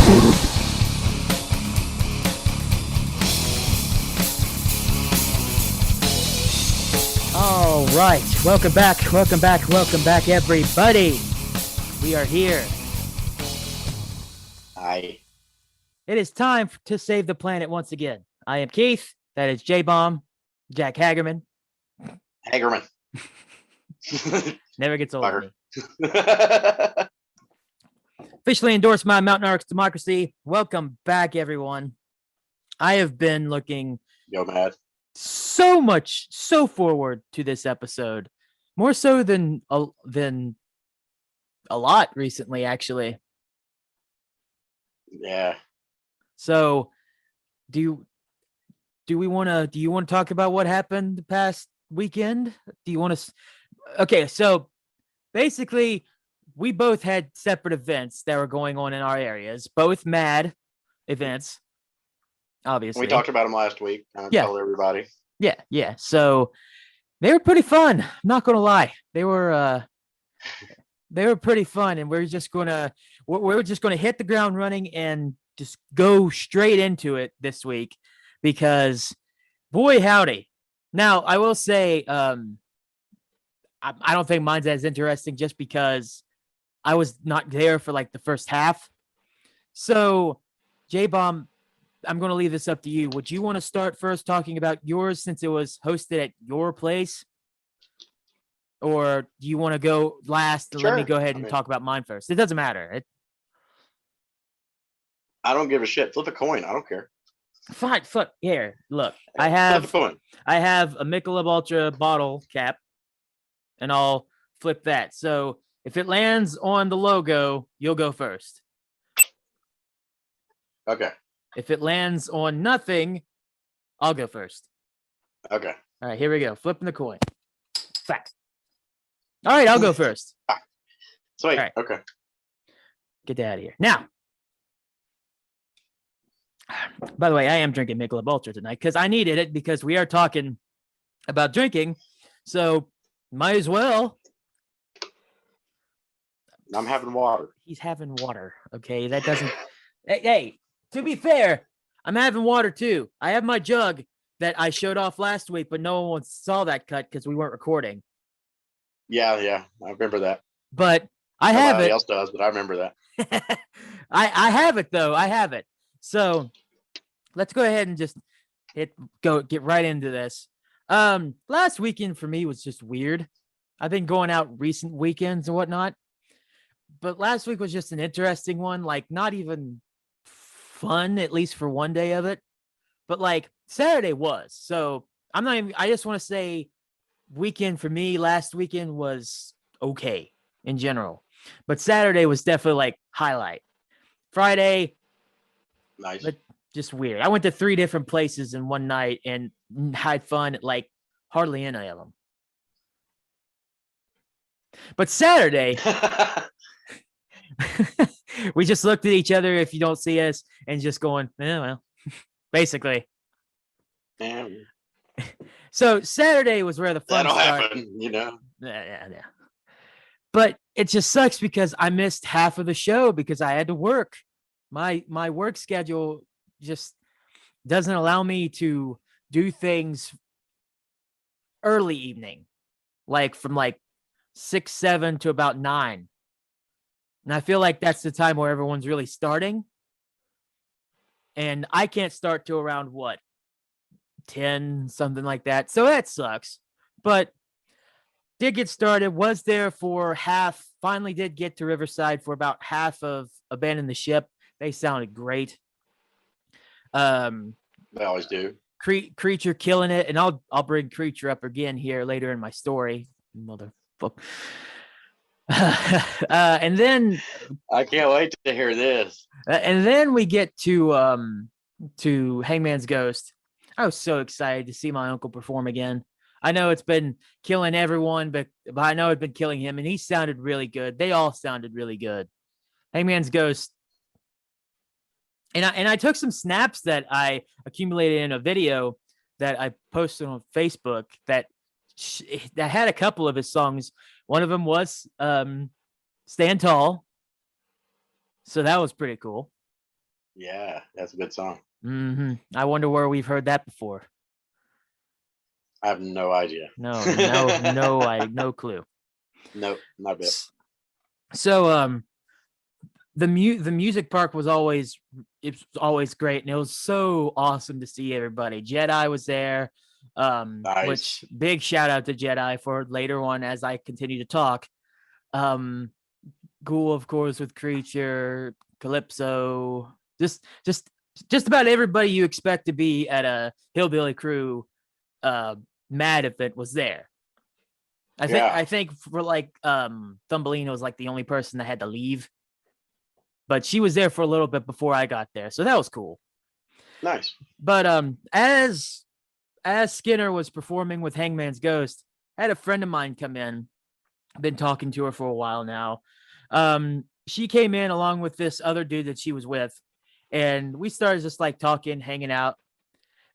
All right, welcome back, everybody. We are here. Hi. It is time to save the planet once again. I am Keith. That is Jbomb, Jack Hagerman. Never gets old to me. Officially endorsed by Mountain Arcs Democracy. Welcome back, everyone. I have been looking so forward to this episode, more so than a lot recently, actually. Yeah. So, do you want to talk about what happened the past weekend? Do you want to? Okay, so basically, we both had separate events that were going on in our areas, both mad events. Obviously, we talked about them last week. I told everybody. Yeah. So they were pretty fun. I'm not gonna lie, they were pretty fun, and we're just gonna hit the ground running and just go straight into it this week because, boy howdy. Now I will say, I don't think mine's as interesting just because I was not there for like the first half. So, Jbomb, I'm going to leave this up to you. Would you want to start first talking about yours since it was hosted at your place? Or do you want to go last and let me go ahead and talk about mine first? It doesn't matter. I don't give a shit. Flip a coin. I don't care. Fine. Fuck. Here, look. I have a Michelob Ultra bottle cap, and I'll flip that. So if it lands on the logo, you'll go first. Okay. If it lands on nothing, I'll go first. Okay. All right, here we go. Flipping the coin. Fact. All right, I'll go first. Sweet. Right. Okay. Get that out of here. Now, by the way, I am drinking Michelob Ultra tonight because I needed it because we are talking about drinking. So might as well. I'm having water. He's having water. Okay, that doesn't. Hey, to be fair, I'm having water too. I have my jug that I showed off last week, but no one saw that cut because we weren't recording. Yeah, I remember that. But I have it. Nobody else does, but I remember that. I have it though. I have it. So let's go ahead and just get right into this. Last weekend for me was just weird. I've been going out recent weekends and whatnot, but last week was just an interesting one. Like not even fun, at least for one day of it, but like Saturday was. So I just want to say weekend for me last weekend was okay in general, but Saturday was definitely like highlight. Friday, nice, but just weird. I went to 3 different places in one night and had fun at like hardly any of them. But Saturday, we just looked at each other if you don't see us and just going, well, basically. Damn. So Saturday was where the fun That'll started. happen, you know. Yeah. But it just sucks because I missed half of the show because I had to work. My work schedule just doesn't allow me to do things early evening, like from like 6, 7 to about 9. And I feel like that's the time where everyone's really starting. And I can't start till around 10, something like that. So that sucks. But did get started, was there for half, finally did get to Riverside for about half of Abandon the Ship. They sounded great. They always do. Creature killing it, and I'll bring Creature up again here later in my story. Motherfucker. And then I can't wait to hear this. And then we get to Hangman's Ghost. I was so excited to see my uncle perform again. I know it's been killing everyone, but I know it's been killing him, and he sounded really good. They all sounded really good. Hangman's Ghost. And I took some snaps that I accumulated in a video that I posted on Facebook that had a couple of his songs. One of them was Stand Tall. So that was pretty cool. Yeah, that's a good song. I wonder where we've heard that before. I have no idea. No, no clue. Nope, not a bit. So the music park was always great, and it was so awesome to see everybody. Jedi was there, Nice. which big shout out to Jedi for later on as I continue to talk. Ghoul, of course, with Creature, Calypso, just about everybody you expect to be at a Hillbilly Crew mad event was there. I think for like Thumbelina was like the only person that had to leave, but she was there for a little bit before I got there, so that was cool. Nice. But as Skinner was performing with Hangman's Ghost, I had a friend of mine come in. I've been talking to her for a while now. She came in along with this other dude that she was with, and we started just like talking, hanging out.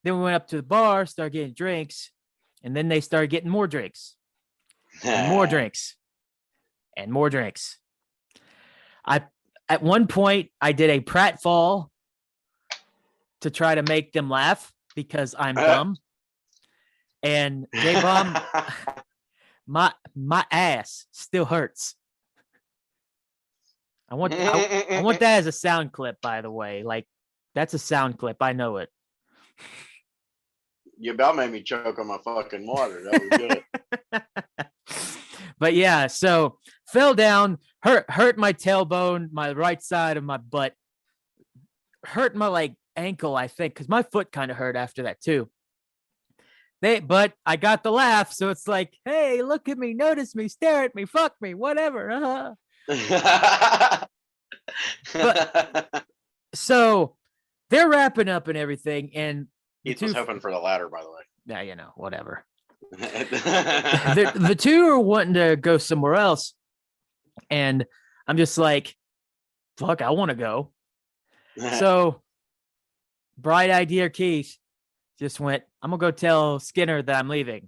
Then we went up to the bar, started getting drinks, and then they started getting more drinks. And more drinks and more drinks. At one point I did a pratfall to try to make them laugh because I'm dumb. And Jbomb, my ass still hurts. I want that as a sound clip, by the way. Like, that's a sound clip. I know it. You about made me choke on my fucking water. That was good. But yeah, so fell down, hurt my tailbone, my right side of my butt, hurt my like ankle, I think, because my foot kind of hurt after that too. But I got the laugh, so it's like, hey, look at me, notice me, stare at me, fuck me, whatever. But so they're wrapping up and everything, and Keith was hoping for the latter, by the way. Yeah, whatever. the two are wanting to go somewhere else, and I'm just like, fuck, I want to go. So bright idea, Keith just went, I'm gonna go tell Skinner that I'm leaving.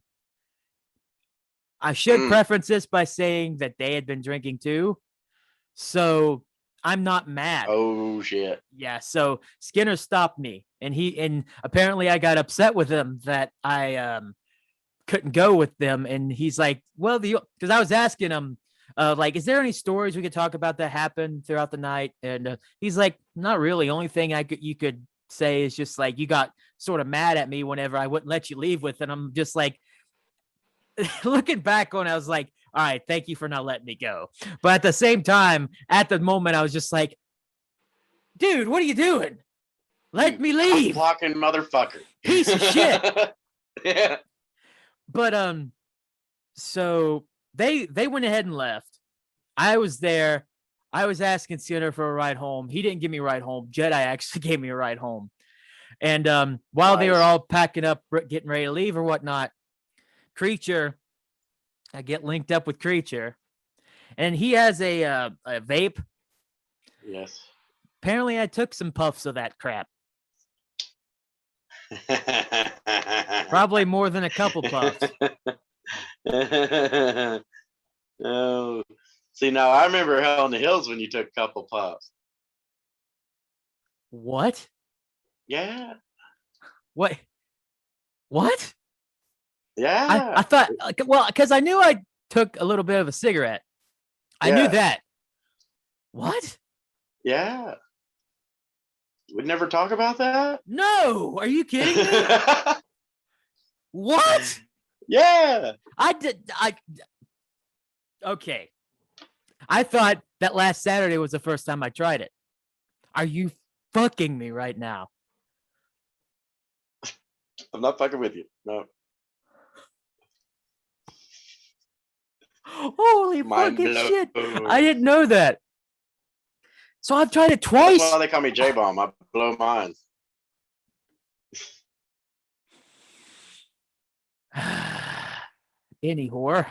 I should preference this by saying that they had been drinking too, so I'm not mad. Oh shit. Yeah, so Skinner stopped me, and apparently I got upset with him that I couldn't go with them, and he's like, well, because I was asking him like, is there any stories we could talk about that happened throughout the night? And he's like, not really. Only thing you could say is just like, you got sort of mad at me whenever I wouldn't let you leave with, and I'm just like, looking back on it, I was like, all right, thank you for not letting me go. But at the same time, at the moment, I was just like, dude, what are you doing? Let me leave. Blocking motherfucker. Piece of shit. Yeah. But so they went ahead and left. I was there. I was asking Skinner for a ride home. He didn't give me a ride home. Jedi actually gave me a ride home. And while they were all packing up, getting ready to leave or whatnot, Creature, I get linked up with Creature, and he has a vape. Yes. Apparently, I took some puffs of that crap. Probably more than a couple puffs. Oh, see, now I remember Hell in the Hills when you took a couple puffs. What? Yeah. What? Yeah. I thought, well, because I knew I took a little bit of a cigarette. I knew that. What? Yeah. We'd never talk about that? No. Are you kidding me? What? Yeah. Okay. I thought that last Saturday was the first time I tried it. Are you fucking me right now? I'm not fucking with you. No. Holy fucking shit. I didn't know that. So I've tried it twice. That's why they call me J-Bomb. I blow minds. Any whore.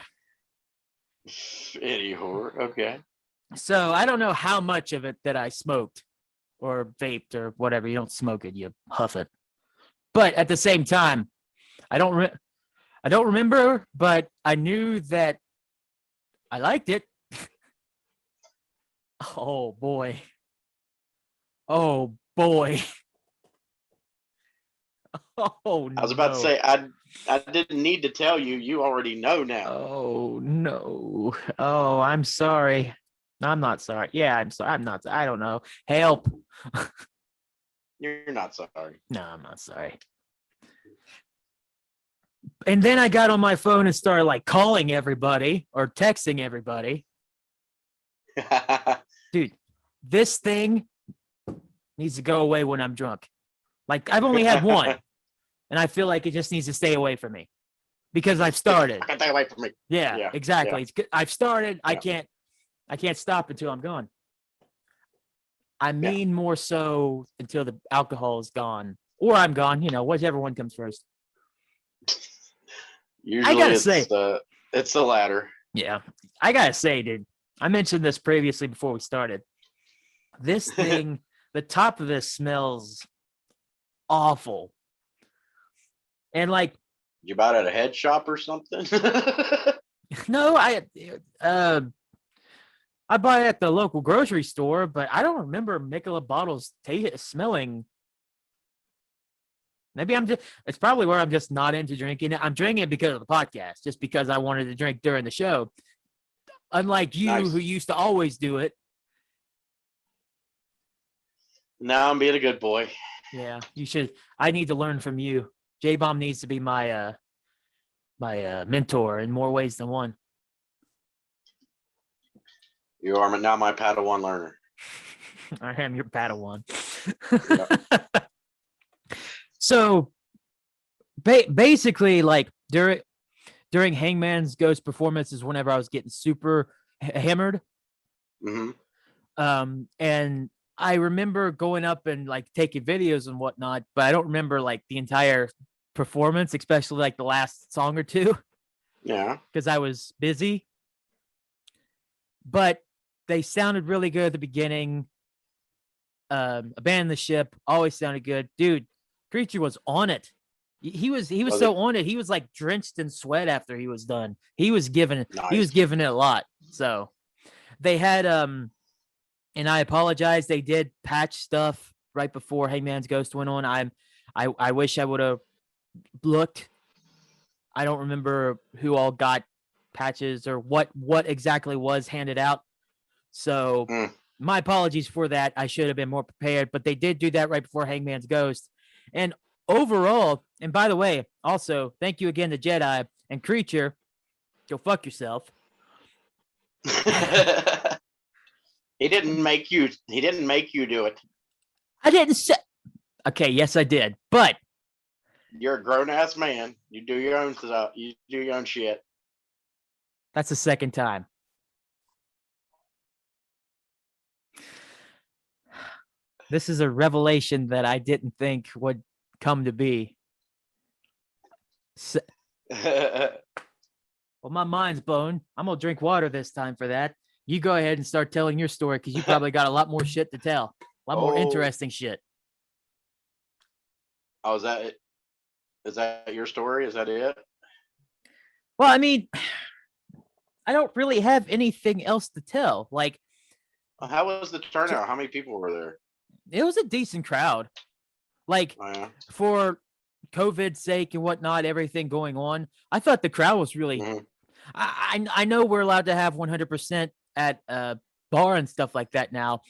Okay. So I don't know how much of it that I smoked or vaped or whatever. You don't smoke it, you huff it. But at the same time, I don't remember, but I knew that I liked it. Oh boy. Oh boy. Oh no. I was about to say I didn't need to tell you. You already know now. Oh no. Oh, I'm sorry. I'm not sorry. Yeah, I'm sorry. I'm not. I don't know. Help. You're not sorry. No, I'm not sorry. And then I got on my phone and started like calling everybody or texting everybody. Dude, this thing needs to go away when I'm drunk. Like I've only had one, and I feel like it just needs to stay away from me because I've started. I can't take away from me. Yeah, exactly. Yeah. It's good. I've started. Yeah. I can't stop until I'm gone. I mean more so until the alcohol is gone or I'm gone, whichever one comes first. Usually it's the latter. Yeah. I got to say, dude, I mentioned this previously before we started. This thing, the top of this smells awful. And like, you bought it at a head shop or something? no, I buy it at the local grocery store, but I don't remember Michelob bottles smelling. Maybe it's probably where I'm just not into drinking it. I'm drinking it because of the podcast, just because I wanted to drink during the show. Unlike you, Nice. who used to always do it. Now I'm being a good boy. Yeah, you should. I need to learn from you. Jbomb needs to be my mentor in more ways than one. You are now my Padawan learner. I am your Padawan. Yep. So, basically, like during Hangman's Ghost performances, whenever I was getting super hammered, and I remember going up and like taking videos and whatnot, but I don't remember like the entire performance, especially like the last song or two. Yeah, because I was busy. But they sounded really good at the beginning. Abandon the Ship always sounded good, dude. Creature was on it. He was so on it. He was like drenched in sweat after he was done. He was giving it. nice. He was giving it a lot. So they had and I apologize. They did patch stuff right before Hangman's Ghost went on. I wish I would have looked. I don't remember who all got patches or what exactly was handed out. So my apologies for that. I should have been more prepared, but they did do that right before Hangman's Ghost. And overall, and by the way, also thank you again to Jedi and Creature. Go fuck yourself. He didn't make you do it. I didn't say. Okay, yes, I did, but you're a grown ass man. You do your own stuff. You do your own shit. That's the second time. This is a revelation that I didn't think would come to be. So, well, my mind's blown. I'm going to drink water this time for that. You go ahead and start telling your story because you probably got a lot more shit to tell. A lot more interesting shit. Oh, is that it? Is that your story? Is that it? Well, I mean, I don't really have anything else to tell. Like, how was the turnout? How many people were there? It was a decent crowd. Like, for COVID's sake and whatnot, everything going on, I thought the crowd was really. I know we're allowed to have 100% at bar and stuff like that now,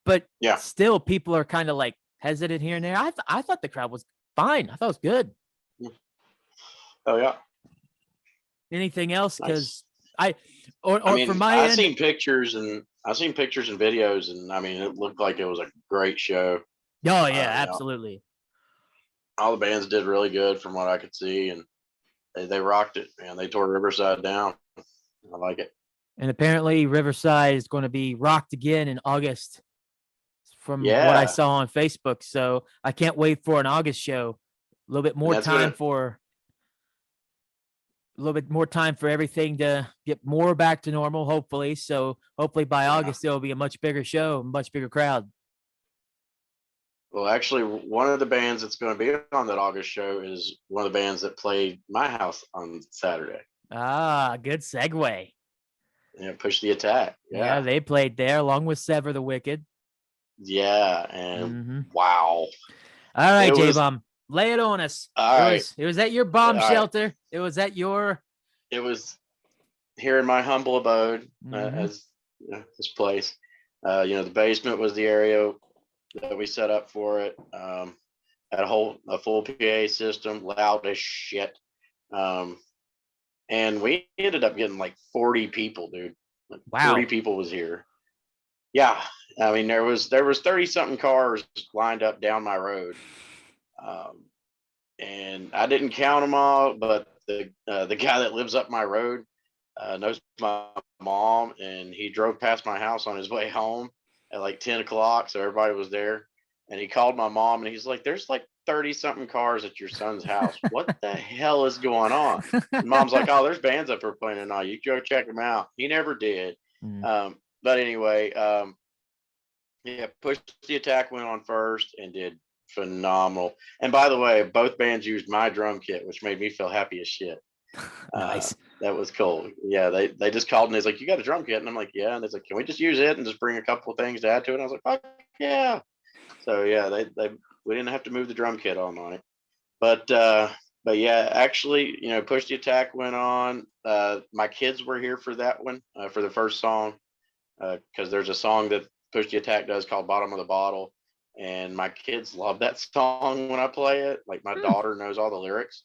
but still, people are kind of like hesitant here and there. I thought the crowd was fine. I thought it was good. Oh yeah. Anything else? Because nice. I mean, from my end, I've seen pictures and videos, and I mean, it looked like it was a great show. Oh yeah, absolutely. All the bands did really good from what I could see, and they rocked it, man. They tore Riverside down. I like it. And apparently, Riverside is going to be rocked again in August, from what I saw on Facebook. So I can't wait for an August show. A little bit more time for everything to get more back to normal, hopefully. So hopefully by August, it'll be a much bigger show, much bigger crowd. Well, actually, one of the bands that's going to be on that August show is one of the bands that played my house on Saturday. Ah, good segue. Yeah, Push the Attack. Yeah, they played there along with Sever the Wicked. Yeah, and Mm-hmm. wow. All right, It was Jbomb, lay it on us. all right. It was at your All bomb right. shelter. It was at your. It was here in my humble abode, Mm-hmm. as this place. The basement was the area that we set up for it. Had a full PA system, loud as shit. Um, and we ended up getting like 40 people, dude. Like 40 Wow. people was here. Yeah, I mean there was 30 something cars lined up down my road, and I didn't count them all, but the guy that lives up my road knows my mom, and he drove past my house on his way home at like 10 o'clock, so everybody was there. And he called my mom, and he's like, "There's like 30 something cars at your son's house. What the hell is going on?" And mom's like, "Oh, there's bands up here playing tonight. You go check them out." He never did. Mm. But anyway, yeah, Push the Attack went on first and did phenomenal. And by the way, both bands used my drum kit, which made me feel happy as shit. Nice. That was cool. Yeah, they just called and he's like, "You got a drum kit?" And I'm like, "Yeah." And they're like, "Can we just use it and just bring a couple of things to add to it?" And I was like, "Fuck yeah!" So yeah, they we didn't have to move the drum kit all night. But yeah, actually, Push the Attack went on. My kids were here for that one, for the first song, because there's a song that Push the Attack does called "Bottom of the Bottle," and my kids love that song when I play it. Like my daughter knows all the lyrics,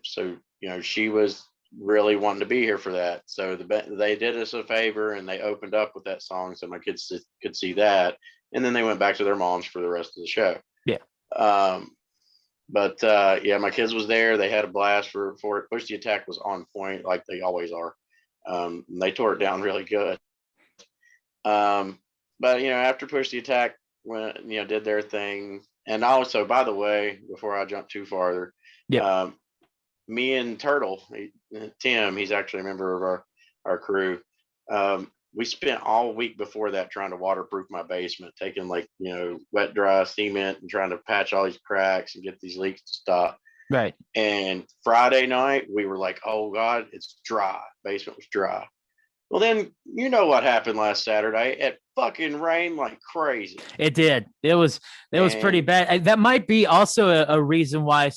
so she was really wanting to be here for that. So they did us a favor and they opened up with that song so my kids could see that, and then they went back to their moms for the rest of the show. Yeah. But yeah, my kids was there. They had a blast for it. Push the Attack was on point like they always are. They tore it down really good. But after Push the Attack went, did their thing. And also, by the way, before I jump too farther, Yeah. me and Turtle, Tim, he's actually a member of our crew. We spent all week before that trying to waterproof my basement, taking like wet dry cement and trying to patch all these cracks and get these leaks to stop. Right. And Friday night we were like, "Oh God, it's dry." Basement was dry. Well, then what happened last Saturday? It fucking rained like crazy. It did. It was pretty And bad. That might be also a reason why a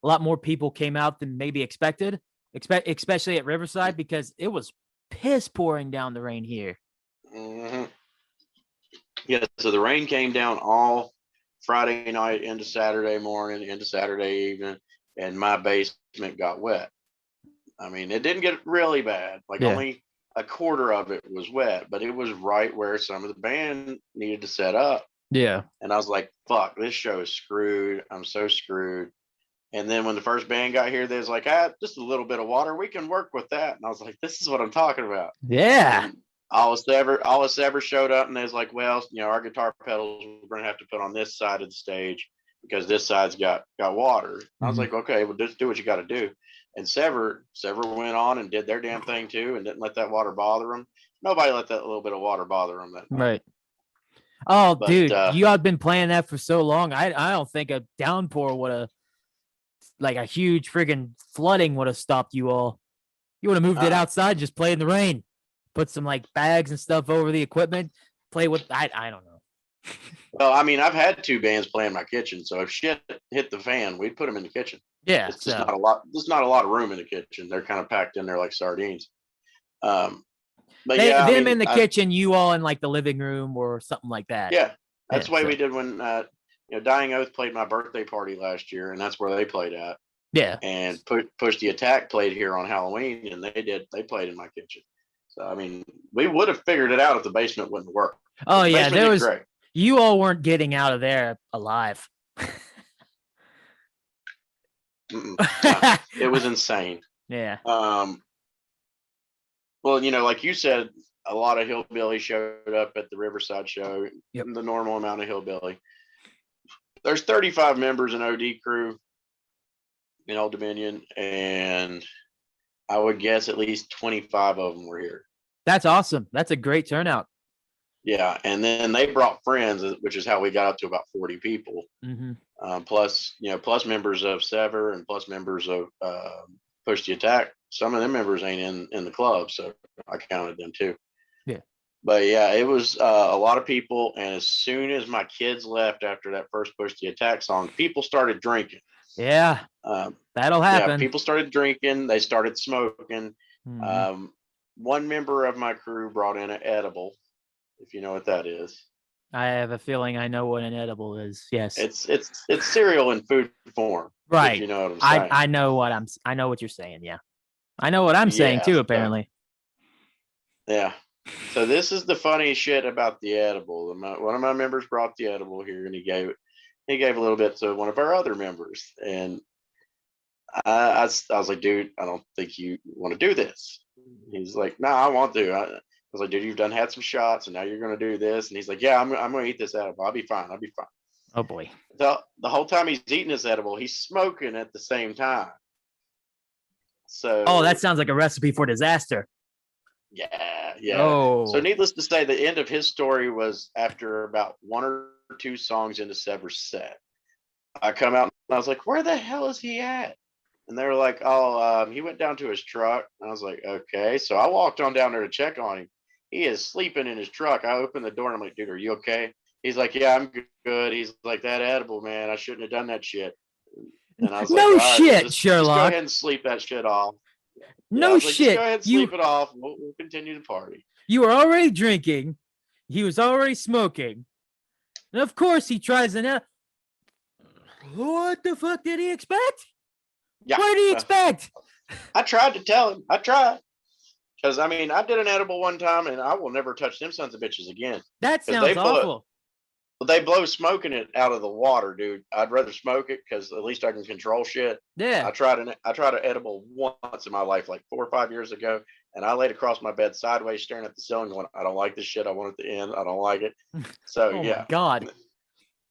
lot more people came out than maybe expected, especially at Riverside, because it was piss pouring down the rain here. mhm. Yeah, so the rain came down all Friday night into Saturday morning, into Saturday evening, and my basement got wet. I mean, it didn't get really bad. Like Yeah. only a quarter of it was wet, but it was right where some of the band needed to set up. Yeah. And I was like, "Fuck, this show is screwed. I'm so screwed." And then when the first band got here, they was like, just a little bit of water. We can work with that. And I was like, this is what I'm talking about. Yeah. And all of Sever showed up and they was like, "Well, our guitar pedals we're going to have to put on this side of the stage because this side's got water." I was like, "Okay, well, just do what you got to do." And Sever went on and did their damn thing too and didn't let that water bother them. Nobody let that little bit of water bother them that night. Right. Oh, But, dude, you have been playing that for so long. I don't think a downpour would have, like a huge friggin' flooding would have stopped you all. You would have moved it outside, just play in the rain, put some like bags and stuff over the equipment, play with. I don't know. Well, I mean, I've had two bands play in my kitchen, so if shit hit the fan, we'd put them in the kitchen. Yeah, It's just not a lot. There's not a lot of room in the kitchen. They're kind of packed in there like sardines. But them in the kitchen, you all in like the living room or something like that. Yeah, that's the way we did when Dying Oath played my birthday party last year, and that's where they played at. Yeah, and Push the Attack played here on Halloween, and they played in my kitchen. So I mean, we would have figured it out if the basement wouldn't work. Oh yeah, there was. Great. You all weren't getting out of there alive. It was insane. Yeah. Well, like you said, a lot of hillbilly showed up at the Riverside show. Yep. The normal amount of hillbilly. There's 35 members in OD crew in Old Dominion, and I would guess at least 25 of them were here. That's awesome. That's a great turnout. Yeah, and then they brought friends, which is how we got up to about 40 people. Mm-hmm. Plus members of Sever and plus members of Push the Attack. Some of them members ain't in the club, so I counted them too. Yeah. But yeah, it was a lot of people. And as soon as my kids left after that first Push the Attack song, people started drinking. Yeah, Um, that'll yeah, happen. people started drinking. They started smoking. Mhm. One member of my crew brought in an edible, if you know what that is. I have a feeling I know what an edible is. Yes. It's cereal in food form, if Right. you know what I'm I saying. I know what I know what you're saying. Yeah. I know what I'm saying Yeah. too, So, apparently. yeah. So this is the funny shit about the edible. One of my members brought the edible here, and he gave a little bit to one of our other members, and I was like, dude, I don't think you want to do this. He's like, no, I want to. I was like, dude, you've had some shots, and now you're going to do this. And he's like, yeah, I'm going to eat this edible. I'll be fine. I'll be fine. Oh boy. The whole time he's eating this edible, he's smoking at the same time. Oh, that So sounds like a recipe for disaster. yeah. So Oh. needless to say, the end of his story was after about one or two songs into Sever's set. I come out and I was like, where the hell is he at? And they were like, oh, he went down to his truck. And I was like, okay. So I walked on down there to check on him. He is sleeping in his truck. I opened the door and I'm like, dude, are you okay? He's like, yeah, I'm good. He's like, that edible, man. I shouldn't have done that shit. And I was like, No all right, well, shit, just go Sherlock. ahead and sleep that shit off. Yeah, I No was like, just go shit. ahead and sleep it off. We'll continue the party. You were already drinking. He was already smoking. And of course he tries an what the fuck did he expect? Yeah. What did he expect? I tried to tell him. I tried. Because, I mean, I did an edible one time and I will never touch them sons of bitches again. That Because sounds awful. they blow smoking it out of the water, dude. I'd rather smoke it because at least I can control shit. Yeah. I tried an edible once in my life, like 4 or 5 years ago, and I laid across my bed sideways, staring at the ceiling, going, "I don't like this shit. I want it to end. I don't like it." So Oh yeah, my god.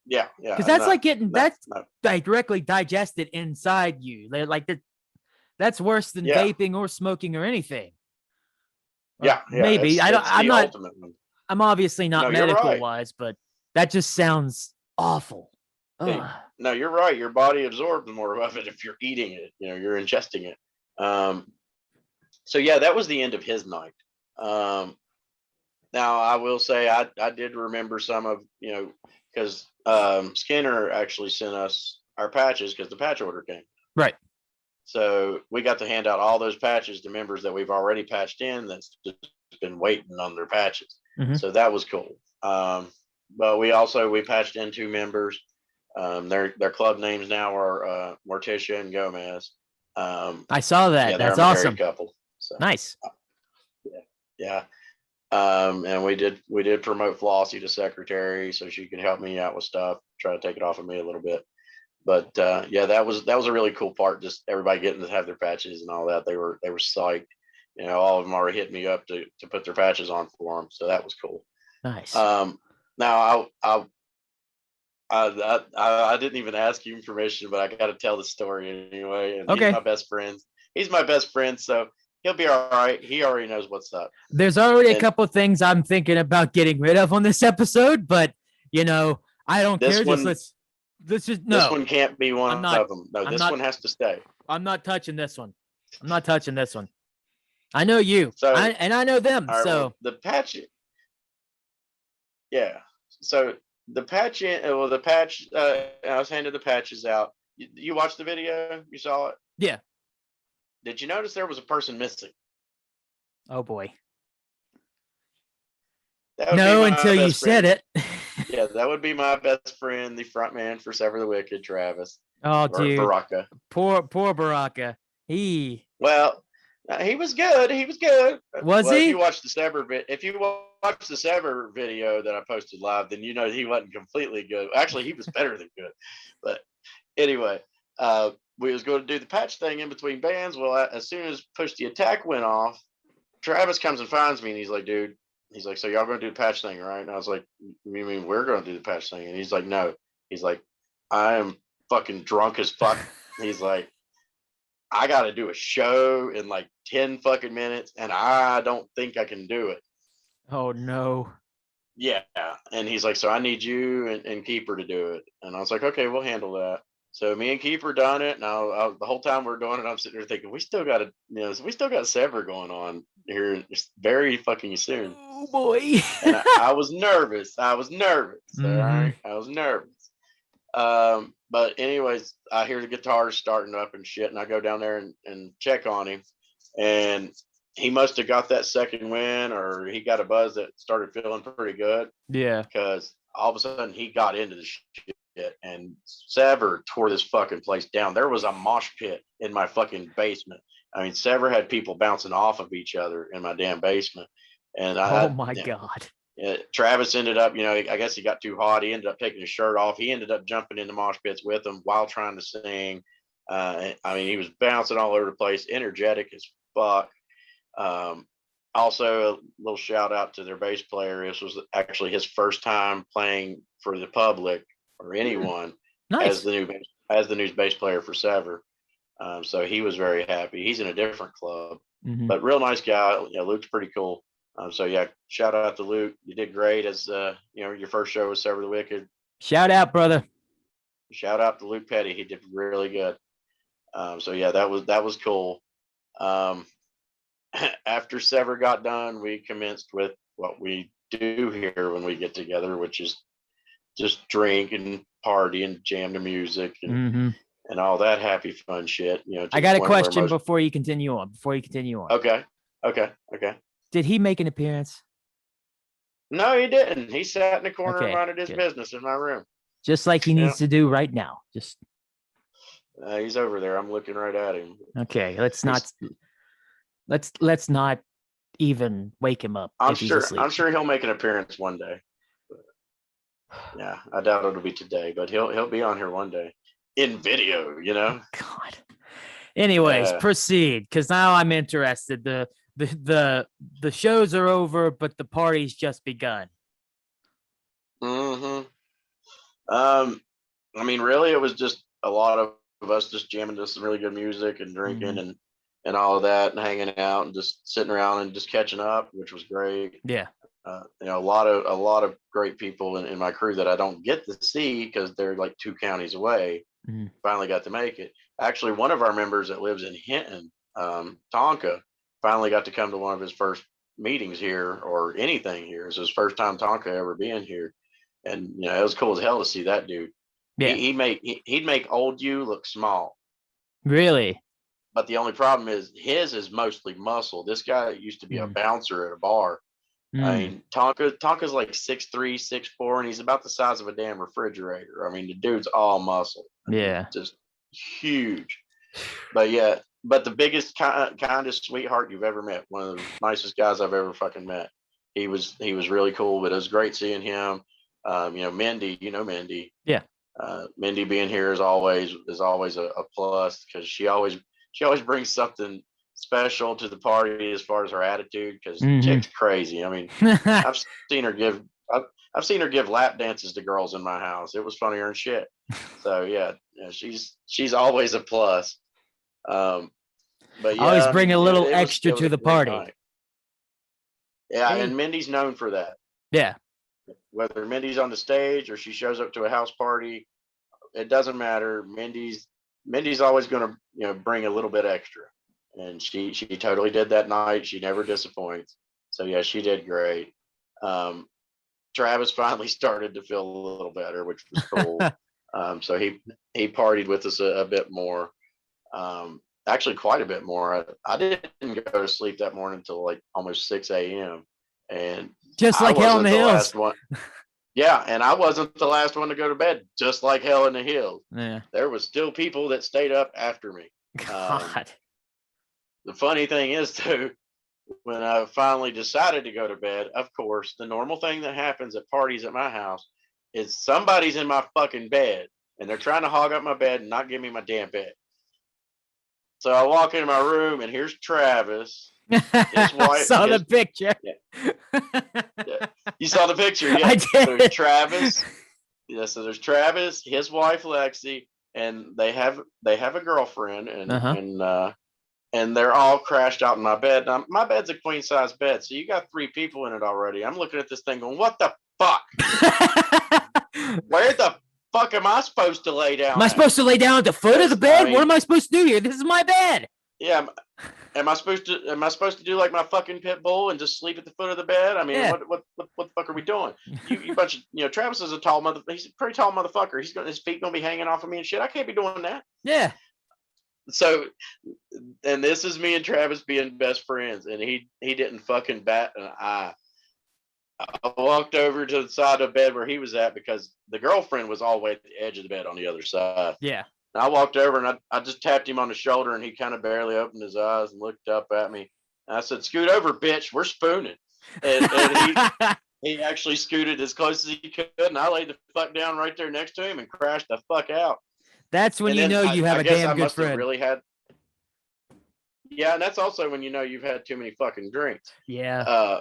yeah. Because that's like getting that's no. like directly digested inside you. They're like that's worse than Yeah, vaping or smoking or anything. Or yeah. maybe I don't. It's I'm the not. ultimate one. I'm obviously not No, you're medical right. wise, but that just sounds awful. Ugh. No, you're right. Your body absorbs more of it if you're eating it. You know, you're ingesting it. So yeah, that was the end of his night. Now I will say I did remember some of because Skinner actually sent us our patches because the patch order came. Right. So we got to hand out all those patches to members that we've already patched in that's just been waiting on their patches. Mhm. So that was cool. But we patched in 2 members. Their club names now are Morticia and Gomez. I saw that. Yeah, they're That's a married awesome. couple. So Nice. yeah. And we did promote Flossie to secretary so she could help me out with stuff, try to take it off of me a little bit. But yeah, that was a really cool part. Just everybody getting to have their patches and all that. They were psyched. You know, all of them already hit me up to put their patches on for them, so that was cool. Nice. Now I didn't even ask you permission, but I got to tell the story anyway. And Okay. he's my best friend. He's my best friend, so he'll be all right. He already knows what's up. There's already a couple of things I'm thinking about getting rid of on this episode, but I don't care. Let's just no. This one can't be one of them. No, this one has to stay. I'm not touching this one. I'm not touching this one. I know you, and I know them. Right, so well, the patch, yeah. So the patch, I was handed the patches out. You watched the video? You saw it? Yeah. Did you notice there was a person missing? Oh boy. No, until you said it. Yeah, that would be my best friend, the front man for Sever the Wicked, Travis. Oh, dude. Baraka. Poor Baraka. Well, he was good. He was good. Was he? If you watch the Sever video that I posted live, then you know he wasn't completely good. Actually, he was better than good. But anyway, we was going to do the patch thing in between bands. Well, as soon as Push the Attack went off, Travis comes and finds me, and he's like, dude, he's like, so y'all going to do the patch thing, right? And I was like, you mean we're going to do the patch thing? And he's like, no. He's like, I am fucking drunk as fuck. He's like, I got to do a show in like 10 fucking minutes, and I don't think I can do it. Oh, no. Yeah. And he's like, so I need you and Keeper to do it. And I was like, okay, we'll handle that. So me and Keeper done it. Now the whole time we're doing it, I'm sitting there thinking we still got we still got Sever going on here very fucking soon. Oh boy. And I was nervous. All right, I was nervous. But anyways, I hear the guitars starting up and shit, and I go down there and check on him, and he must have got that second win, or he got a buzz that started feeling pretty good. Yeah. Because all of a sudden he got into the shit, and Sever tore this fucking place down. There was a mosh pit in my fucking basement. I mean, Sever had people bouncing off of each other in my damn basement, and Oh my God. Travis ended up, I guess he got too hot. He ended up taking his shirt off. He ended up jumping into mosh pits with them while trying to sing. I mean, he was bouncing all over the place, energetic as fuck. Also, a little shout out to their bass player. This was actually his first time playing for the public or anyone Nice. as the new bass player for Sever. So he was very happy. He's in a different club, but real nice guy. Luke's pretty cool. So yeah, shout out to Luke. You did great as your first show was Sever the Wicked. Shout out, brother. Shout out to Luke Petty. He did really good. So yeah, that was cool. After Sever got done, we commenced with what we do here when we get together, which is just drink and party and jam to music and all that happy fun shit. I got a question before you continue on. Okay. Did he make an appearance? No, he didn't. He sat in the corner and minded his business in my room. Just like he needs to do right now. Just he's over there. I'm looking right at him. Okay, let's not even wake him up. I'm sure he'll make an appearance one day. Yeah, I doubt it'll be today, but he'll be on here one day in video. God. Anyways, proceed, because now I'm interested. The shows are over, but the party's just begun. I mean, really, it was just a lot of us just jamming to some really good music and drinking and all of that and hanging out and just sitting around and just catching up, which was great. Yeah. A lot of great people in my crew that I don't get to see because they're like 2 counties away. Finally got to make it. Actually, one of our members that lives in Hinton, Tonka, finally got to come to one of his first meetings here or anything here. It's his first time Tonka ever being here. And, it was cool as hell to see that dude. Yeah. He'd make old you look small. Really? But the only problem is his is mostly muscle. This guy used to be a bouncer at a bar. I mean, Tonka's like 6'3", 6'4", and he's about the size of a damn refrigerator. I mean, the dude's all muscle. Yeah. Just huge. But the biggest, kindest sweetheart you've ever met. One of the nicest guys I've ever fucking met. He was really cool, but it was great seeing him. Mindy, Mindy. Yeah. Mindy being here is always a plus because she always brings something special to the party as far as her attitude because chick's crazy. I mean, I've seen her give lap dances to girls in my house. It was funnier than shit. So yeah, she's always a plus. But yeah, always bring a little extra to the party. Night. Yeah, and Mindy's known for that. Yeah. Whether Mindy's on the stage or she shows up to a house party, it doesn't matter. Mindy's always going to bring a little bit extra, and she totally did that night. She never disappoints. So yeah, she did great. Travis finally started to feel a little better, which was cool. So he partied with us a bit more. Actually, quite a bit more. I didn't go to sleep that morning until like almost 6 a.m. And just like Hell in the Hills. Yeah, and I wasn't the last one to go to bed, just like Hell in the Hills. Yeah. There was still people that stayed up after me. God. The funny thing is, too, when I finally decided to go to bed, of course, the normal thing that happens at parties at my house is somebody's in my fucking bed, and they're trying to hog up my bed and not give me my damn bed. So I walk into my room, and here's Travis. His wife, saw the picture. Yeah. You saw the picture, yeah. I did. There's Travis. Yeah, so there's Travis, his wife Lexi, and they have a girlfriend, and they're all crashed out in my bed. Now, my bed's a queen size bed, so you got 3 people in it already. I'm looking at this thing going, what the fuck? Where the fuck am I supposed to lay down? Am I supposed to lay down at the foot of the bed? What am I supposed to do here? This is my bed. Yeah. Am I supposed to do like my fucking pit bull and just sleep at the foot of the bed? I mean, what the fuck are we doing? You bunch of, Travis is a tall he's a pretty tall motherfucker. His feet gonna be hanging off of me and shit. I can't be doing that. Yeah. So, and this is me and Travis being best friends, and he didn't fucking bat an eye. I walked over to the side of the bed where he was at because the girlfriend was all the way at the edge of the bed on the other side. Yeah. And I walked over and I just tapped him on the shoulder, and he kind of barely opened his eyes and looked up at me. And I said, "Scoot over, bitch. We're spooning." And he actually scooted as close as he could, and I laid the fuck down right there next to him and crashed the fuck out. That's when you know you have a damn good friend. Really had. Yeah, and that's also when you know you've had too many fucking drinks. Yeah.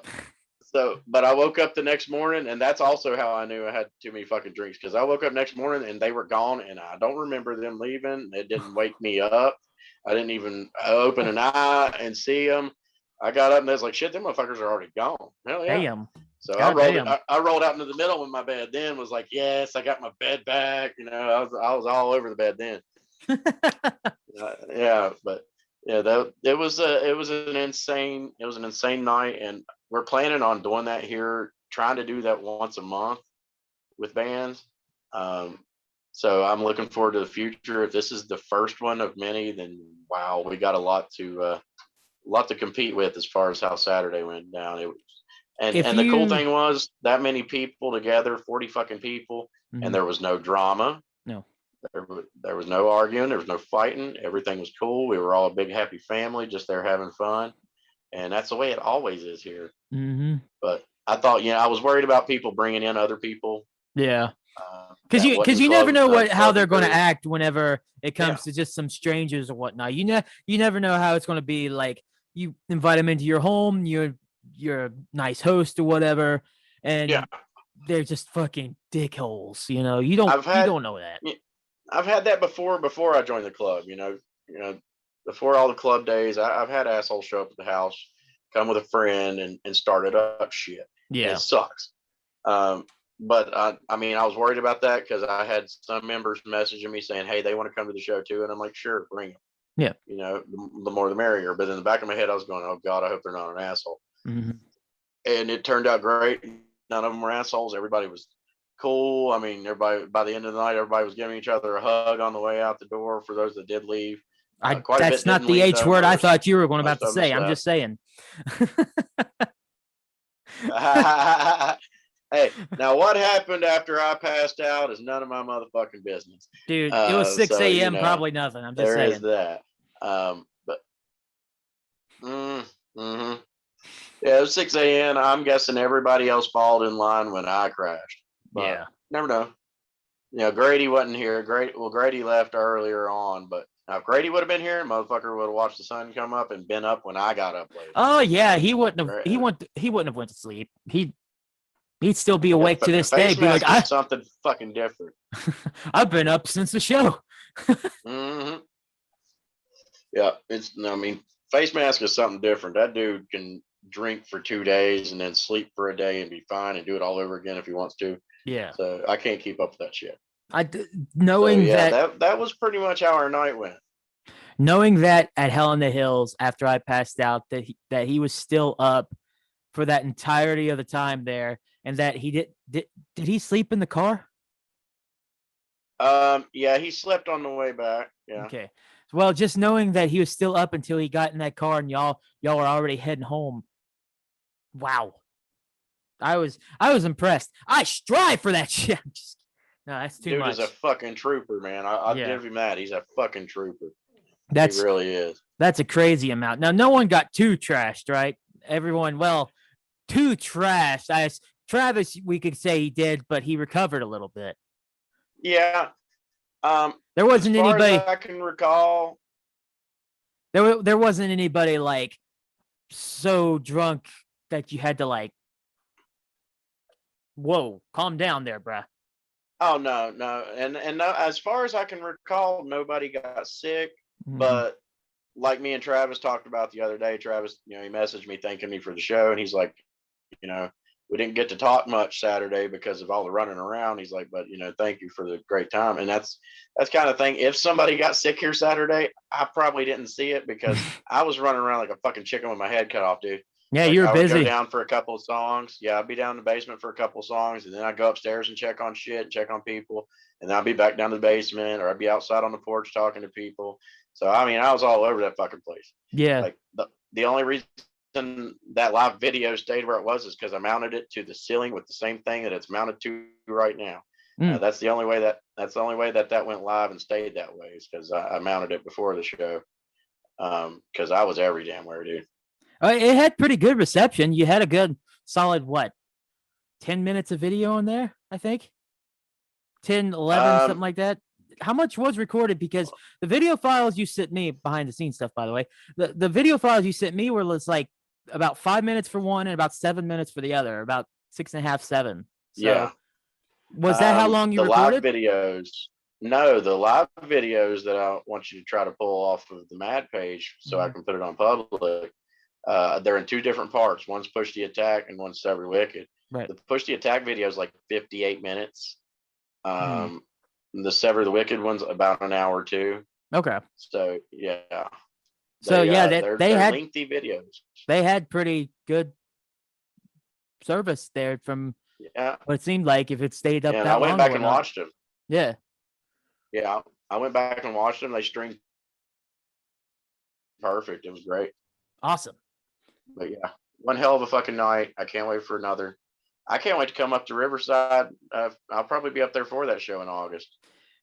But I woke up the next morning, and that's also how I knew I had too many fucking drinks, because I woke up next morning and they were gone, and I don't remember them leaving. It didn't wake me up. I didn't even open an eye and see them. I got up and I was like, shit, them motherfuckers are already gone. Hell yeah. Damn. So I rolled out into the middle of my bed then, was like, yes, I got my bed back. I was all over the bed then. Yeah, but yeah, it was an insane night, and we're planning on doing that here, trying to do that once a month with bands. So I'm looking forward to the future. If this is the first one of many, then wow, we got a lot to compete with as far as how Saturday went down. It was, and the cool thing was that many people together, 40 fucking people, and there was no drama. No. There was no arguing. There was no fighting. Everything was cool. We were all a big happy family, just there having fun. And that's the way it always is here. Mm-hmm. But I thought, I was worried about people bringing in other people. Yeah. Because you never know how they're going to act whenever it comes to just some strangers or whatnot. You never know how it's going to be. Like, you invite them into your home, you're a nice host or whatever, and they're just fucking dickholes. You don't know that. I've had that before I joined the club. Before all the club days, I've had assholes show up at the house, come with a friend, and started up shit. Yeah, it sucks. But I was worried about that because I had some members messaging me saying, "Hey, they want to come to the show too," and I'm like, "Sure, bring them." Yeah, the more the merrier. But in the back of my head, I was going, "Oh God, I hope they're not an asshole." Mm-hmm. And it turned out great. None of them were assholes. Everybody was cool. I mean, everybody, by the end of the night, everybody was giving each other a hug on the way out the door for those that did leave. That's not the H word I thought you were going about to say. I'm just saying. Hey, now what happened after I passed out is none of my motherfucking business. Dude, it was 6 a.m. Probably nothing. I'm just saying. There is that. Yeah, it was 6 a.m. I'm guessing everybody else followed in line when I crashed. But never know. Grady wasn't here. Grady left earlier on, but now if Grady would have been here, motherfucker would have watched the sun come up and been up when I got up later. Oh yeah, he wouldn't have. He wouldn't have went to sleep. He'd still be awake to this day. Be like, something fucking different. I've been up since the show. Mm-hmm. Yeah, face mask is something different. That dude can drink for 2 days and then sleep for a day and be fine and do it all over again if he wants to. Yeah. So I can't keep up with that shit. That was pretty much how our night went. Knowing that at Hell in the Hills, after I passed out, that he was still up for that entirety of the time there, and that he did he sleep in the car? Yeah, he slept on the way back. Yeah. Okay. Well, just knowing that he was still up until he got in that car and y'all were already heading home. Wow. I was impressed. I strive for that shit. No, that's too much. Dude is a fucking trooper, man. I'll give him that. He's a fucking trooper. He really is. That's a crazy amount. Now, no one got too trashed, right? Everyone, too trashed. Travis, we could say he did, but he recovered a little bit. Yeah. There wasn't anybody I can recall. There wasn't anybody like so drunk that you had to like, whoa, calm down there, bruh. Oh no, and no, as far as I can recall, nobody got sick. Mm-hmm. But like me and Travis talked about the other day, Travis, he messaged me thanking me for the show, and he's like, we didn't get to talk much Saturday because of all the running around. He's like, but thank you for the great time. And that's kind of thing. If somebody got sick here Saturday, I probably didn't see it because I was running around like a fucking chicken with my head cut off, dude. Yeah, Like, you were I would go busy. down for a couple of songs. Yeah, I'd be down in the basement for a couple of songs, and then I'd go upstairs and check on shit, check on people, and then I'd be back down to the basement, or I'd be outside on the porch talking to people. So I mean, I was all over that fucking place. Yeah. Like the only reason that live video stayed where it was is because I mounted it to the ceiling with the same thing that it's mounted to right now. Mm. That's the only way that went live and stayed that way is because I mounted it before the show. Because I was every damn where, dude. It had pretty good reception. You had a good solid 10 minutes of video on there, I think. 10, 11, something like that. How much was recorded? Because the video files you sent me, behind the scenes stuff, by the way, the video files you sent me were like about 5 minutes for one and about 7 minutes for the other, about 6.5, 7. So, yeah. Was that how long you recorded? Live videos. No, the live videos that I want you to try to pull off of the Mad page so I can put it on public. They're in two different parts. One's Push the Attack and one's Sever Wicked. Right. The Push the Attack video is like 58 minutes. The Sever the Wicked one's about an hour too. Okay. So yeah. They had lengthy videos. They had pretty good service there from what it seemed like. If it stayed up that long. I went back and watched them. Yeah. Yeah, I went back and watched them. They streamed perfect. It was great. Awesome. But yeah, one hell of a fucking night. I can't wait for another. I can't wait to come up to Riverside. I'll probably be up there for that show in August.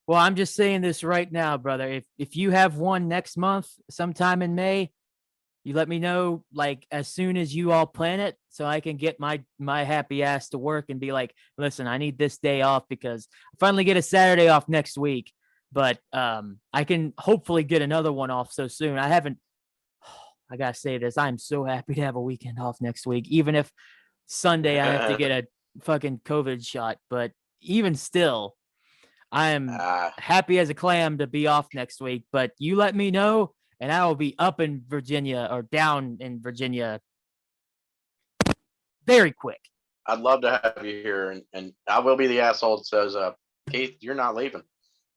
Well, I'm just saying this right now, brother. If you have one next month, sometime in May, you let me know like as soon as you all plan it, so I can get my happy ass to work and be like, listen, I need this day off because I finally get a Saturday off next week. But I can hopefully get another one off so soon. I gotta say this. I'm so happy to have a weekend off next week, even if Sunday I have to get a fucking COVID shot. But even still, I'm happy as a clam to be off next week. But you let me know, and I will be up in Virginia or down in Virginia very quick. I'd love to have you here, and I will be the asshole that says, Keith, you're not leaving.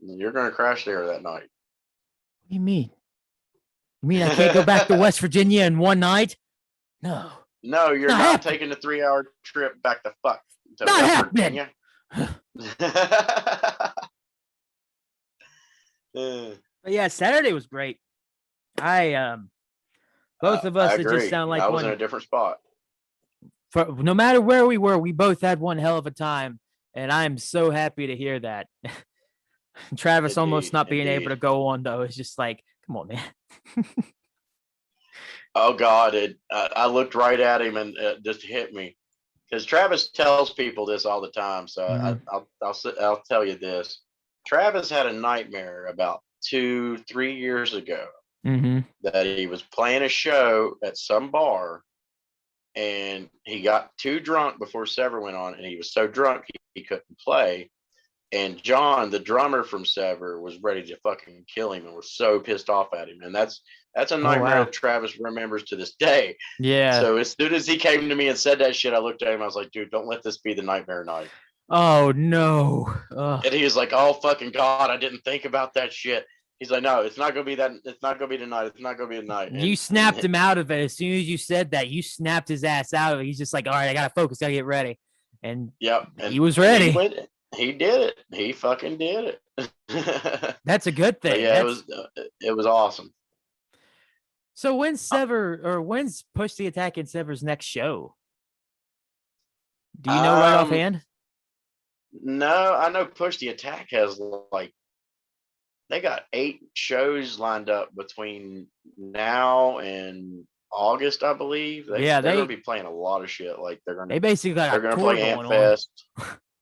You're going to crash there that night. What do you mean? You mean I can't go back to West Virginia in one night? No. No, you're not taking the 3-hour trip back to not West Virginia. But yeah, Saturday was great. Both of us, it just sounded like I was in a different spot. No matter where we were, we both had one hell of a time, and I'm so happy to hear that. Travis almost not being able to go on though. It's just like, come on, man. Oh God, I looked right at him and it just hit me because Travis tells people this all the time. So I'll tell you this. Travis had a nightmare about 2-3 years ago that he was playing a show at some bar and he got too drunk before Sever went on, and he was so drunk he couldn't play. And John, the drummer from Sever, was ready to fucking kill him and was so pissed off at him. And that's a nightmare that Travis remembers to this day. Yeah. So as soon as he came to me and said that shit, I looked at him. I was like, dude, don't let this be the nightmare night. Oh, no. And he was like, oh, fucking God, I didn't think about that shit. He's like, no, it's not going to be that. It's not going to be tonight. It's not going to be tonight. You snapped him out of it. As soon as you said that, you snapped his ass out of it. He's just like, all right, I got to focus. Got to get ready. And he was ready. He did it. He fucking did it. That's a good thing. Yeah, it was awesome. So when's Push the Attack and Sever's next show? Do you know right offhand? No, I know Push the Attack has they got 8 shows lined up between now and August, I believe. They're gonna be playing a lot of shit. Like they're gonna play Ant Fest.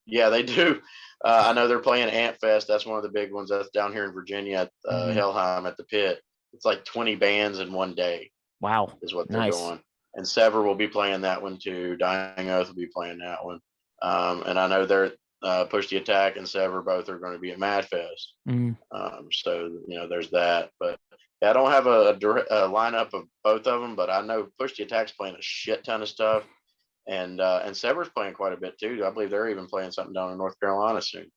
Yeah, they do. I know they're playing Ant Fest. That's one of the big ones. That's down here in Virginia at Hellheim at the Pit. It's like 20 bands in one day. Wow, is what they're doing. And Sever will be playing that one too. Dying Oath will be playing that one. And I know they're Push the Attack and Sever both are going to be at Mad Fest. So there's that. But I don't have a lineup of both of them. But I know Push the Attack's playing a shit ton of stuff. and Sever's playing quite a bit too. I believe they're even playing something down in North Carolina soon.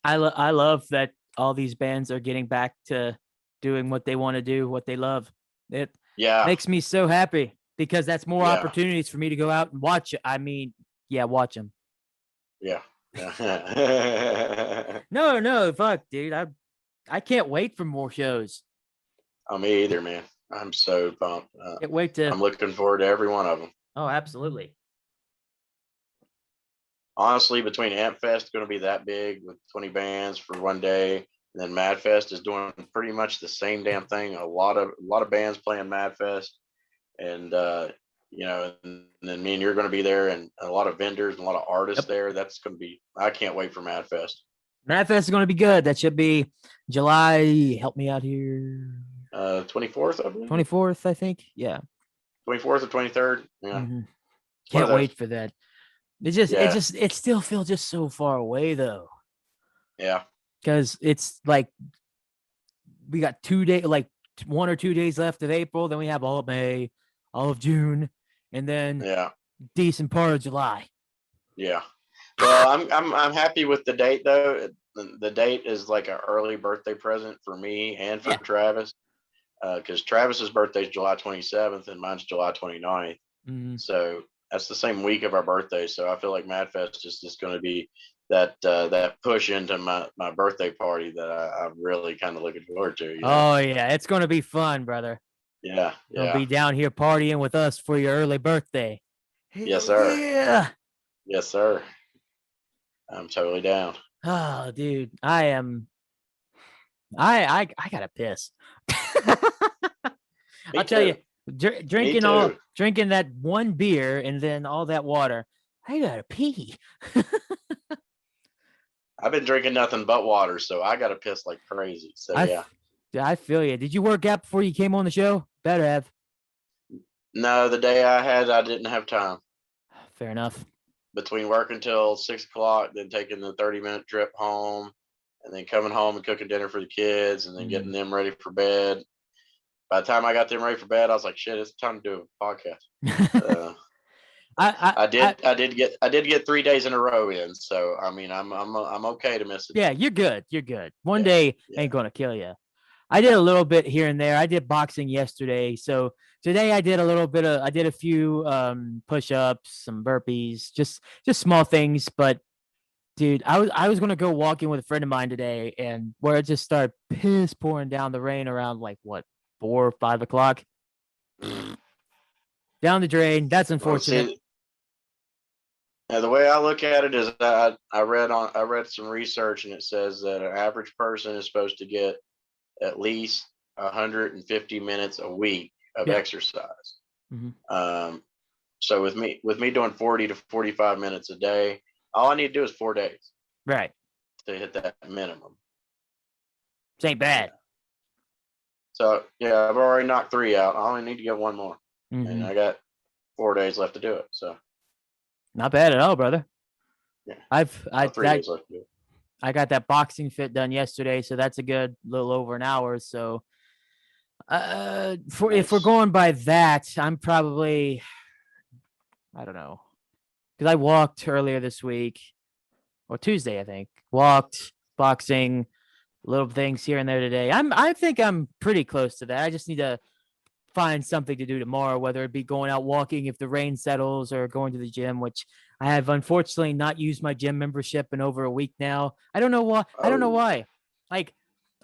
I love that all these bands are getting back to doing what they want to do, what they love. It Yeah, makes me so happy because that's more yeah, opportunities for me to go out and watch it. I mean, yeah, watch them. yeah. Yeah. No, fuck, dude. I can't wait for more shows. Oh, me either, man. I'm so pumped. Can't wait to. I'm looking forward to every one of them. Oh, absolutely. Honestly, between Amp Fest going to be that big with 20 bands for one day, and then Mad Fest is doing pretty much the same damn thing. A lot of bands playing Mad Fest, and and then me and you're going to be there, and a lot of vendors and a lot of artists Yep. there. That's going to be. I can't wait for Mad Fest. Mad Fest is going to be good. That should be July. Help me out here. 24th, I believe. 24th, I think. Yeah. 24th or 23rd. Yeah. Mm-hmm. One of Can't those. wait for that. Yeah. It still feels just so far away though. Yeah. Because it's like we got 2 days, like 1 or 2 days left of April. Then we have all of May, all of June, and then Yeah. decent part of July. Yeah. Well, I'm happy with the date though. The date is like an early birthday present for me and for Yeah. Travis, because Travis's birthday is July 27th and mine's July 29th. Mm-hmm. So that's the same week of our birthday. So I feel like MadFest is just going to be that push into my birthday party that I'm really kind of looking forward to. You know? Oh yeah, it's gonna be fun, brother. Yeah. You'll Yeah. be down here partying with us for your early birthday. Yes, Hell sir. yeah. Yes, sir. I'm totally down. Oh, dude, I am. I gotta piss. I'll tell you, drinking that one beer and then all that water. I gotta pee. I've been drinking nothing but water, so I got to piss like crazy. So yeah. I feel you. Did you work out before you came on the show? Better have. No, the day I didn't have time. Fair enough. Between working till 6 o'clock, then taking the 30-minute trip home, and then coming home and cooking dinner for the kids, and then getting them ready for bed. By the time I got them ready for bed, I was like, "Shit, it's time to do a podcast." I did get 3 days in a row in, so I mean, I'm okay to miss it. Yeah, you're good. You're good. One day ain't gonna kill you. I did a little bit here and there. I did boxing yesterday, so today I did a few push-ups, some burpees, just small things. But dude, I was gonna go walking with a friend of mine today, and where it just started piss pouring down the rain around like what 4 or 5 o'clock. Down the drain. That's unfortunate. Well, see, the way I look at it is I read some research, and it says that an average person is supposed to get at least 150 minutes a week of exercise. Mm-hmm. So with me doing 40 to 45 minutes a day, all I need to do is 4 days. Right. To hit that minimum. This ain't bad. So yeah, I've already knocked 3 out. I only need to get 1 more. Mm-hmm. And I got 4 days left to do it. So not bad at all, brother. Yeah. 3 days left to do it. I got that boxing fit done yesterday, so that's a good little over an hour. So if we're going by that, I'm probably, I don't know, because I walked earlier this week or Tuesday, I think. Walked, boxing, little things here and there today. I think I'm pretty close to that. I just need to find something to do tomorrow, whether it be going out walking if the rain settles or going to the gym, which I have unfortunately not used my gym membership in over a week now. I don't know why. I don't know why. Like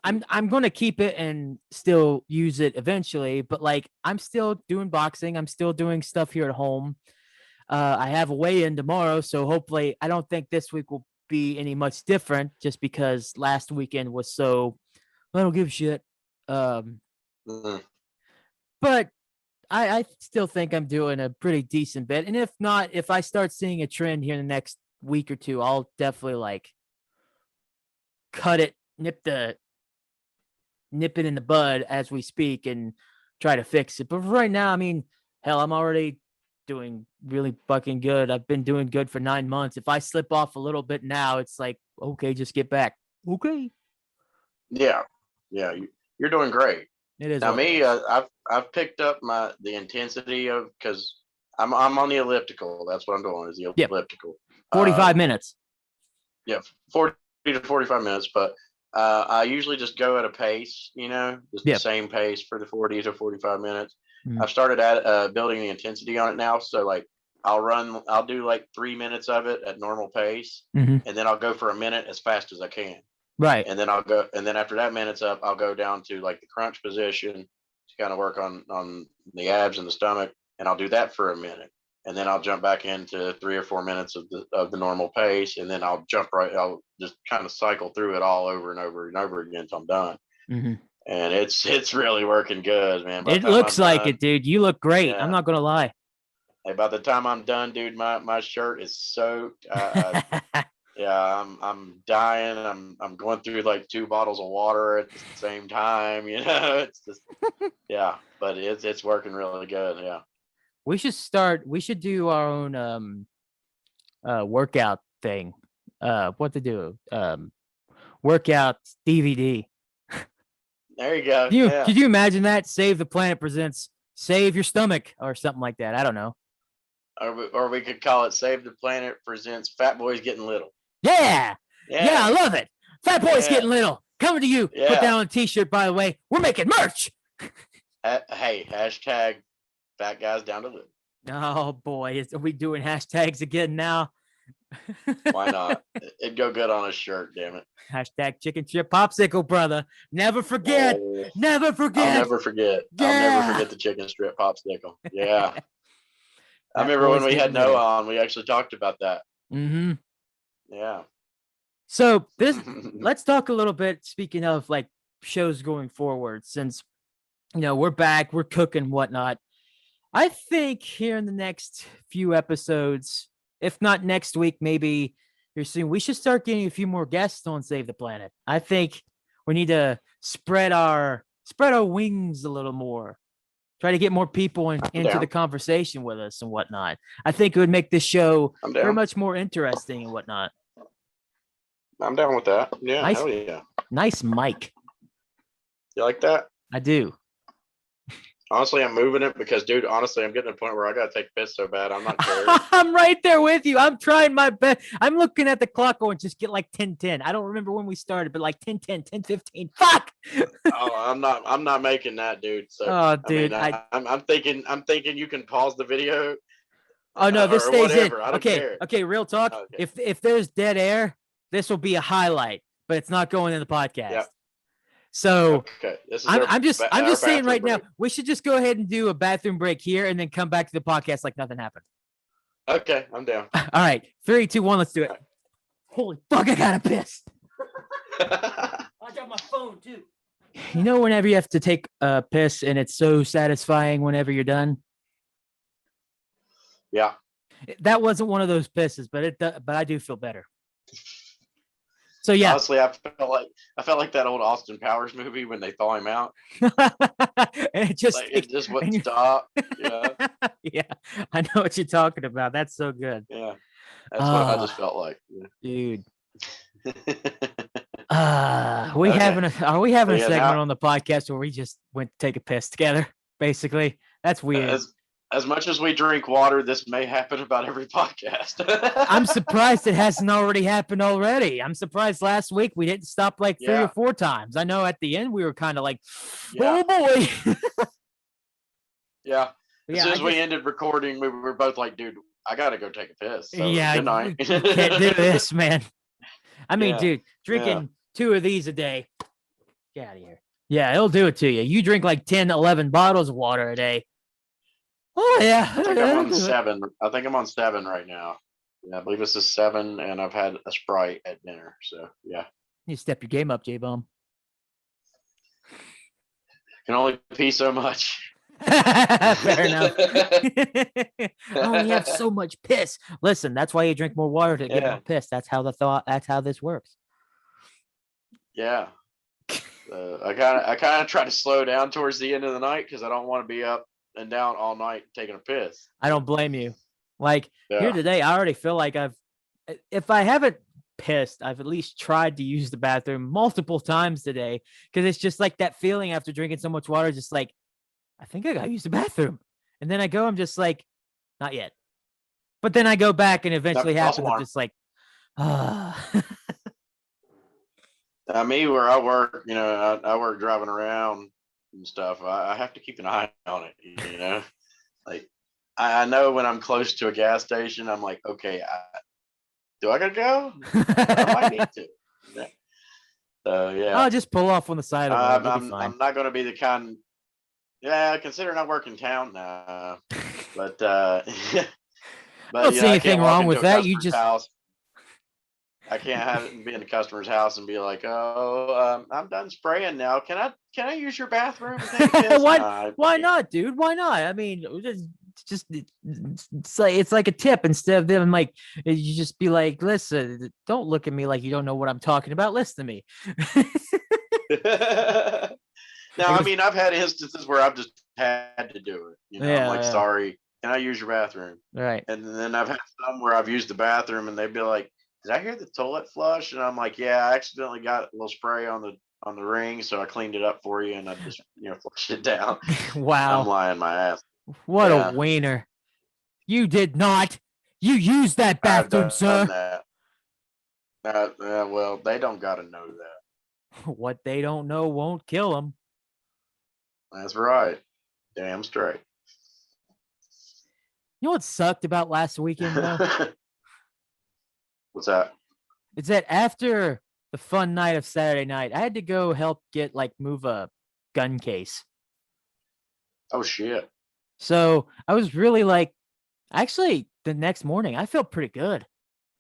I'm going to keep it and still use it eventually, but like I'm still doing boxing. I'm still doing stuff here at home. I have a weigh-in tomorrow, so hopefully I don't think this week will be any much different just because last weekend was so I don't give a shit. But I still think I'm doing a pretty decent bit. And if not, if I start seeing a trend here in the next week or two, I'll definitely like cut it, nip it in the bud as we speak and try to fix it. But right now, I mean, hell, I'm already doing really fucking good. I've been doing good for 9 months. If I slip off a little bit now, it's like, okay, just get back. Okay. Yeah. Yeah. You're doing great. It is. Now me, I've picked up the intensity of, because I'm on the elliptical. That's what I'm doing. Is the Yep. elliptical. 45 minutes. Yeah, 40 to 45 minutes. But I usually just go at a pace. Just Yep. the same pace for the 40 to 45 minutes. Mhm. I've started at building the intensity on it now. So like I'll do like 3 minutes of it at normal pace, Mhm. and then I'll go for a minute as fast as I can. Right. And then after that minute's up, I'll go down to like the crunch position to kind of work on the abs and the stomach, and I'll do that for a minute, and then I'll jump back into 3 or 4 minutes of the normal pace, and then I'll just kind of cycle through it all over and over and over again until I'm done. Mhm. And it's really working good, man. It looks like it, dude. You look great. Yeah. I'm not gonna lie. Hey, by the time I'm done, dude, my shirt is soaked. Yeah, I'm dying. I'm going through like 2 bottles of water at the same time. It's just but it's working really good. Yeah. We should do our own workout thing. What to do? Workout DVD. There you go. Could you imagine that? Save the Planet presents Save Your Stomach or something like that. I don't know. Or we could call it Save the Planet presents Fat Boys Getting Little. Yeah, I love it. Fat Boys Getting Little. Coming to you. Yeah. Put that on a t-shirt, by the way. We're making merch. Hey, hashtag Fat Guys Down to Little. Oh boy, are we doing hashtags again now? Why not? It'd go good on a shirt, damn it. Hashtag chicken chip popsicle, brother. Never forget. Oh, Never forget. I'll never forget. Yeah. I'll never forget the chicken strip popsicle. Yeah. I Fat remember when Boys we had Getting Little. Noah on, we actually talked about that. Mm-hmm. Yeah. So let's talk a little bit, speaking of like shows going forward, since we're back, we're cooking, whatnot. I think here in the next few episodes, if not next week, maybe here soon, we should start getting a few more guests on Save the Planet. I think we need to spread our wings a little more. Try to get more people into down. the conversation with us and whatnot. I think it would make this show I'm very down. much more interesting and whatnot. I'm down with that. Yeah. Nice. Hell yeah. Nice mic. You like that? I do. Honestly, I'm moving it because, dude, honestly, I'm getting to the point where I got to take piss so bad. I'm not caring. I'm right there with you. I'm trying my best. I'm looking at the clock going, just get like 10:10. I don't remember when we started, but like 10:10, 10:15. Fuck. Oh, I'm not making that, dude. So, Oh, dude. I'm thinking you can pause the video. Oh no, this or stays whatever. in. I don't care. Okay, real talk. Okay. If there's dead air, this will be a highlight, but it's not going in the podcast. Yep. So Okay. This is I'm just saying right break. now, we should just go ahead and do a bathroom break here and then come back to the podcast like nothing happened. Okay, I'm down. All right. 3, 2, 1, let's do it. Holy fuck, I gotta piss. I got my phone too. Whenever you have to take a piss and it's so satisfying whenever you're done. Yeah. That wasn't one of those pisses, but I do feel better. So yeah. Honestly, I felt like that old Austin Powers movie when they thaw him out. And it just wouldn't stop. Yeah. Yeah, I know what you're talking about. That's so good. Yeah. That's what I just felt like. Yeah. Dude. Are we having a segment on the podcast where we just went to take a piss together? Basically, that's weird. As much as we drink water, this may happen about every podcast. I'm surprised it hasn't already happened already. I'm surprised last week we didn't stop like 3 or 4 times. I know at the end we were kind of like, oh boy. Yeah. As soon as we ended recording, we were both like, dude, I got to go take a piss. So, good night. We can't do this, man. I mean, dude, drinking 2 of these a day. Get out of here. Yeah, it'll do it to you. You drink like 10, 11 bottles of water a day. Oh, yeah. I think I'm on 7. I think I'm on 7 right now. Yeah, I believe this is 7, and I've had a Sprite at dinner. So, yeah. You step your game up, Jbomb. Can only pee so much. Fair enough. I only have so much piss. Listen, that's why you drink more water to get more piss. That's how this works. Yeah. I kind of try to slow down towards the end of the night because I don't want to be up and down all night taking a piss. I don't blame you. Like here today, I already feel like if I haven't pissed, I've at least tried to use the bathroom multiple times today because it's just like that feeling after drinking so much water, just like, I think I got to use the bathroom. And then I go, I'm just like, not yet. But then I go back and eventually False happens. I'm alarm. just like, ah. Me, where I work, I work driving around and stuff. I have to keep an eye on it. Like I know when I'm close to a gas station, I'm like, okay, do I gotta go? I might need to. Yeah. So yeah, I'll just pull off on the side of the road. I'm You'll be I'm, fine. I'm not going to be the kind. Yeah, considering I work in town now, but I but don't see I can't anything walk wrong into with a that. You customer's just house. I can't have it and be in the customer's house and be like, "Oh, I'm done spraying now. Can I use your bathroom and take a piss?" why? Nah, I Why can't. not, dude? Why not? I mean, just it's like a tip instead of them like you just be like, listen, don't look at me like you don't know what I'm talking about. Listen to me. Now, Like I this, mean, I've had instances where I've just had to do it. I'm like, yeah, "Sorry, can I use your bathroom?" yeah, right. And then I've had some where I've used the bathroom and they'd be like, "Did I hear the toilet flush?" And I'm like, "Yeah, I accidentally got a little spray on the ring, so I cleaned it up for you and I just flushed it down." I'm Wow, lying my ass. what a Yeah, wiener! You did not. You used that I've bathroom, done sir. that. Well, they don't got to know that. What they don't know won't kill them. That's right. Damn straight. You know what sucked about last weekend though? What's that? It's that after the fun night of Saturday night, I had to go help move a gun case. Oh shit. So I was really like, actually, the next morning I felt pretty good.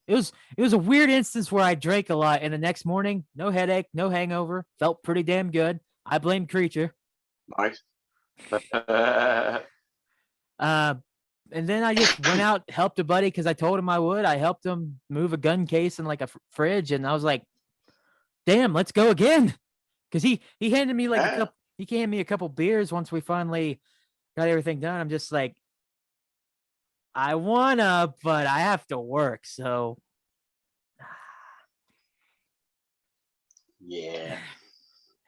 It was a weird instance where I drank a lot, and the next morning, no headache, no hangover, felt pretty damn good. I blame Creature. Nice. Uh, and then I just went out, helped a buddy because I told him I would. I helped him move a gun case in like a fridge, and I was like, "Damn, let's go again." Because he handed me like a Yeah. couple. He handed me a couple beers once we finally got everything done. I'm just like, I wanna, but I have to work. So Yeah.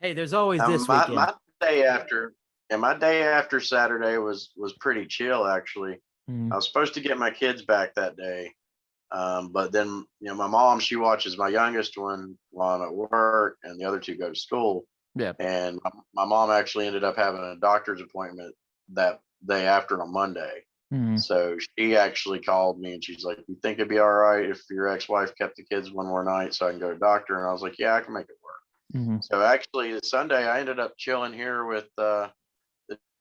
hey, there's always this My weekend. my day after, and my day after Saturday was pretty chill actually. Mm, I was supposed to get my kids back that day, but then my mom, she watches my youngest one while I'm at work, and the other two go to school. yeah. And my mom actually ended up having a doctor's appointment that day after on Monday. Mm, So she actually called me and she's like, "You think it'd be all right if your ex-wife kept the kids one more night so I can go to the doctor?" And I was like, "Yeah, I can make it work." mm, So actually, Sunday I ended up chilling here with the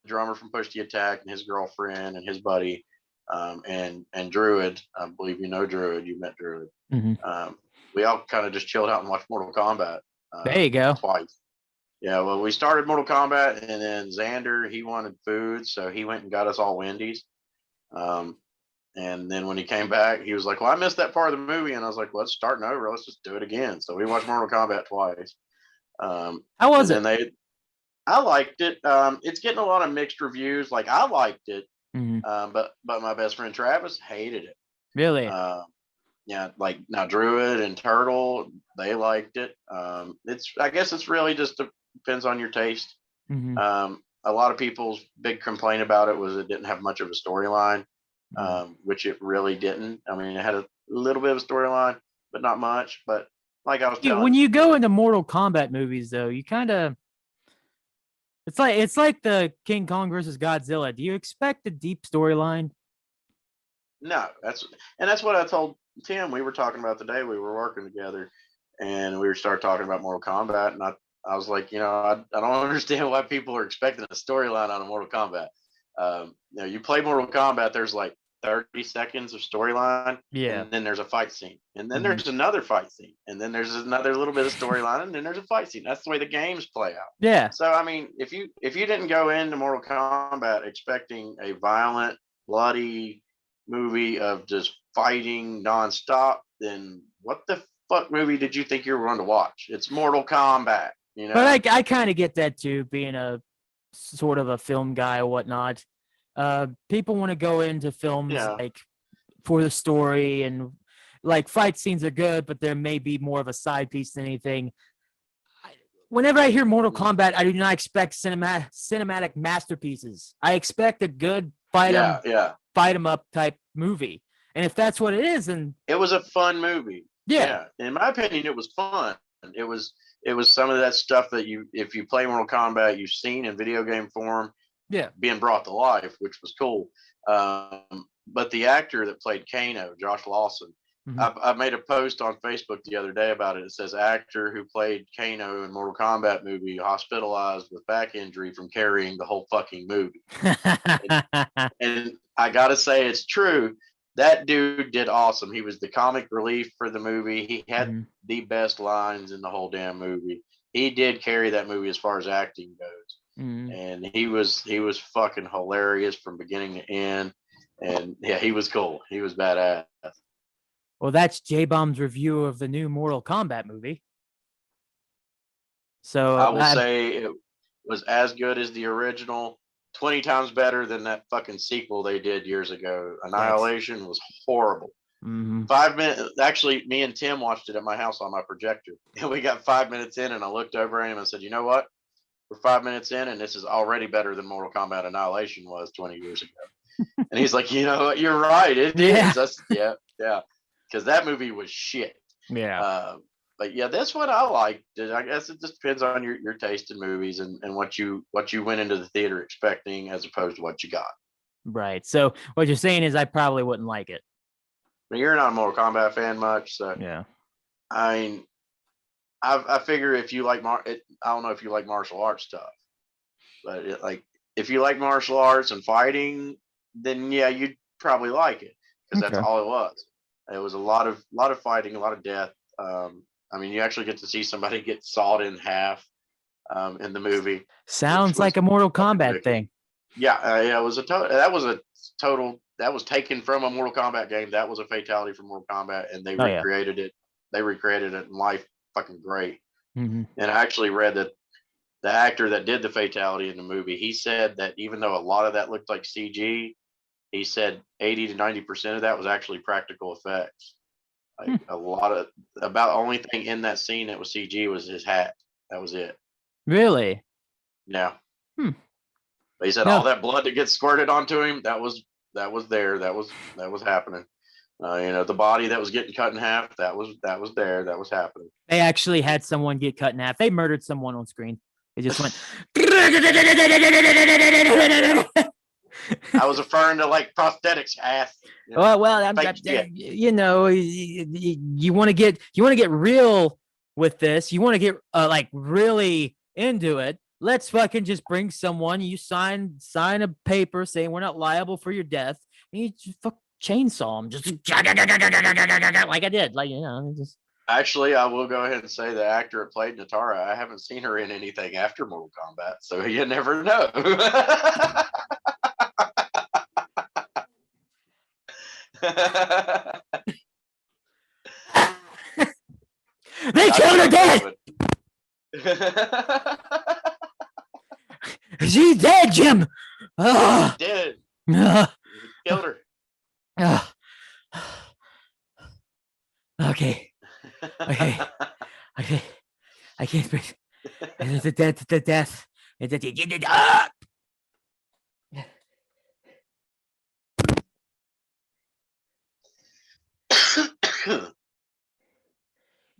drummer from Push the Attack and his girlfriend and his buddy, and Druid. I believe you know Druid. You met Druid. mm. We all kind of just chilled out and watched Mortal Kombat There you go. twice. Yeah, well, we started Mortal Kombat, and then Xander, he wanted food, so he went and got us all Wendy's. Um, and then when he came back, he was like, "Well, I missed that part of the movie," and I was like, "Well, it's starting over. Let's just do it again." So we watched Mortal Kombat twice. How was And it? then I liked it. It's getting a lot of mixed reviews. Like I liked it, Mm, but my best friend Travis hated it. really? Um, yeah, like now Druid and Turtle, they liked it. I guess it's really just depends on your taste. Mm, A lot of people's big complaint about it was it didn't have much of a storyline, mm. which it really didn't. I mean, it had a little bit of a storyline, but not much. But like I was When telling you you, go into Mortal Kombat movies, though, you kind of it's like the King Kong versus Godzilla. Do you expect a deep storyline? no, that's what I told Tim. We were talking about the day we were working together, and we started talking about Mortal Kombat, and I was like, I don't understand why people are expecting a storyline on a Mortal Kombat. You play Mortal Kombat, there's like 30 seconds of storyline, Yeah. and then there's a fight scene, and then Mhm. there's another fight scene, and then there's another little bit of storyline, and then there's a fight scene. That's the way the games play out. Yeah. So I mean, if you didn't go into Mortal Kombat expecting a violent, bloody movie of just fighting nonstop, then what the fuck movie did you think you were going to watch? It's Mortal Kombat, you But know? I kind of get that too, being a sort of a film guy or whatnot. People want to go into films Yeah, like for the story and like fight scenes are good, but there may be more of a side piece than anything. Whenever I hear Mortal Kombat, I do not expect cinematic masterpieces. I expect a good fight 'em yeah, yeah. fight 'em up type movie. And if that's what it is, then It was a fun movie. yeah. In my opinion, it was fun. It was some of that stuff that if you play Mortal Kombat, you've seen in video game form Yeah. being brought to life, which was cool. But the actor that played Kano, Josh Lawson, I made a post on Facebook the other day about it. It says actor who played Kano in Mortal Kombat movie hospitalized with back injury from carrying the whole fucking movie. And I gotta say, it's true. That dude did awesome. He was the comic relief for the movie. He had the best lines in the whole damn movie. He did carry that movie as far as acting goes. And he was fucking hilarious from beginning to end. And yeah, he was cool. He was badass. Well, that's Jbomb's review of the new Mortal Kombat movie. So I will say it was as good as the original, 20 times better than that fucking sequel they did years ago. Annihilation was horrible. 5 minutes. Actually, me and Tim watched it at my house on my projector. And we got 5 minutes in, and I looked over at him and said, "You know what? We're 5 minutes in, and this is already better than Mortal Kombat Annihilation was 20 years ago." And he's like, "You know what? You're right. It is." Yeah. Because that movie was shit. Yeah. But yeah, that's what I liked. I guess it just depends on your taste in movies and what you went into the theater expecting as opposed to what you got. Right. So what you're saying is I probably wouldn't like it. But you're not a Mortal Kombat fan much, so yeah. I mean, I figure if you like I don't know if you like martial arts stuff, but if you like martial arts and fighting, then yeah, you'd probably like it because that's all it was. It was a lot of fighting, a lot of death. I mean, you actually get to see somebody get sawed in half in the movie. Sounds like a Mortal Kombat thing. Yeah, it was that was taken from a Mortal Kombat game. That was a fatality from Mortal Kombat, and they recreated it. They recreated it in life, fucking great. And I actually read that the actor that did the fatality in the movie, he said that even though a lot of that looked like CG, he said 80 to 90% of that was actually practical effects. Like about the only thing in that scene that was CG was his hat. That was it. Really? Yeah. But he said all that blood that gets squirted onto him, that was there. That was happening. The body that was getting cut in half, that was there. That was happening. They actually had someone get cut in half. They murdered someone on screen. They just went. I was referring to like prosthetics ass. Well, you want to get real with this. You want to get like really into it. Let's fucking just bring someone. You sign a paper saying we're not liable for your death. And you just chainsaw him, just like I did. Like just. Actually, I will go ahead and say the actor that played Natara, I haven't seen her in anything after Mortal Kombat, so you never know. They killed her dead. She's dead, Jim. She's dead. Killed her. Okay. I can't breathe. The death.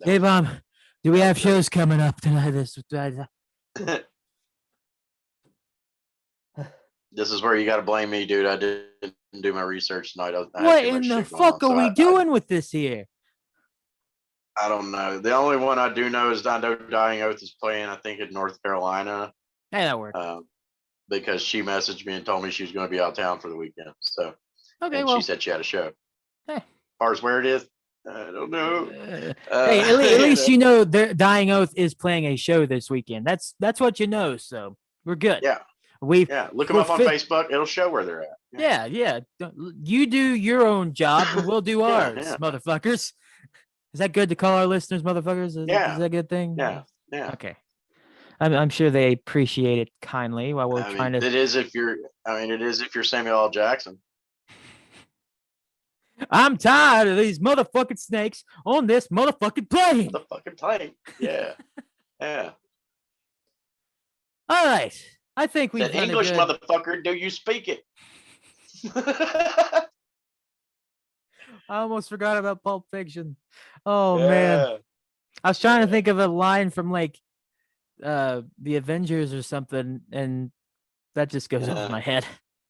Jbomb, do we have shows coming up tonight? This is where you got to blame me, dude. I didn't do my research tonight. What in the fuck are we doing with this here? I don't know. The only one I do know is I know Dying Oath is playing, I think, in North Carolina. Hey, that worked. Because she messaged me and told me she was going to be out of town for the weekend. So, okay, she said she had a show. Hey. As far as where it is, I don't know. Hey, at least you know Dying Oath is playing a show this weekend. That's what you know. So we're good. Yeah. Look them up on Facebook. It'll show where they're at. Yeah. You do your own job, and we'll do ours, motherfuckers. Is that good to call our listeners motherfuckers? Is that a good thing? Yeah. Okay. I'm sure they appreciate it kindly while we're trying to. It is if you're Samuel L. Jackson. I'm tired of these motherfucking snakes on this motherfucking plane. Yeah. Yeah. All right. I think we said, English motherfucker, do you speak it? I almost forgot about Pulp Fiction. Oh man, Yeah. I was trying to think of a line from like the Avengers or something, and that just goes over my head.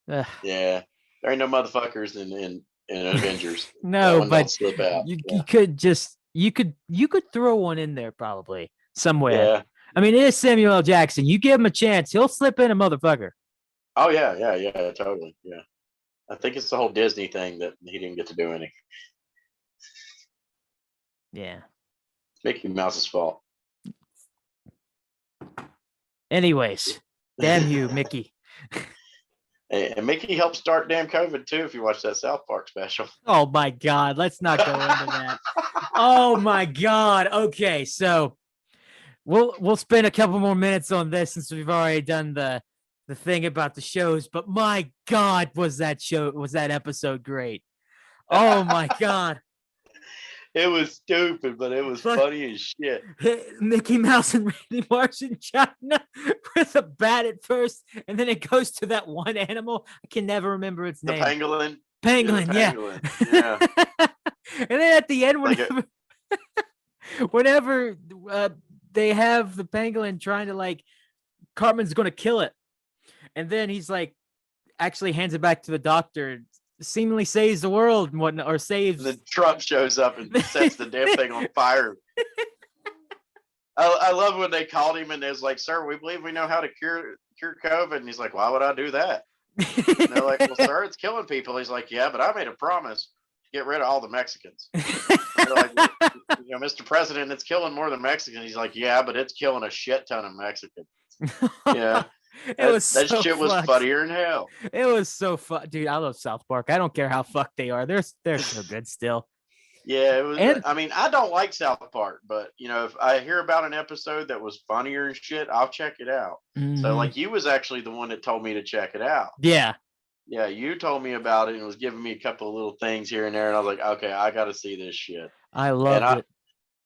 Ugh. Yeah. There ain't no motherfuckers in Avengers. That No, one don't but slip out. you could just you could throw one in there probably somewhere. Yeah. I mean, it is Samuel L. Jackson. You give him a chance, he'll slip in a motherfucker. Oh yeah, totally. Yeah. I think it's the whole Disney thing that he didn't get to do any. Yeah. It's Mickey Mouse's fault. Anyways, damn you, Mickey. And Mickey helped start damn COVID too. If you watch that South Park special. Oh my God, let's not go into that. Oh my God. Okay, so we'll spend a couple more minutes on this since we've already done the thing about the shows. But my God, was that episode great? Oh my God. It was stupid, but it was funny as shit. Mickey Mouse and Randy Marsh in China with a bat at first, and then it goes to that one animal. I can never remember its name. The pangolin. Pangolin, yeah. Yeah. And then at the end, whenever they have the pangolin trying to like, Cartman's going to kill it, and then he's like, actually hands it back to the doctor, seemingly saves the world and whatnot, or saves. The truck shows up and sets the damn thing on fire. I love when they called him and they was like, "Sir, we believe we know how to cure COVID," and he's like, "Why would I do that?" And they're like, "Well, sir, it's killing people." He's like, "Yeah, but I made a promise to get rid of all the Mexicans." And they're like, well, Mr. President, it's killing more than Mexicans. He's like, "Yeah, but it's killing a shit ton of Mexicans." Yeah. That shit was funnier than hell. It was so fun, dude. I love South Park. I don't care how fucked they are. They're so good still. Yeah, it was. I mean, I don't like South Park, but if I hear about an episode that was funnier and shit, I'll check it out. Mm-hmm. So, like, you was actually the one that told me to check it out. Yeah. Yeah, you told me about it and was giving me a couple of little things here and there, and I was like, okay, I got to see this shit. I loved it.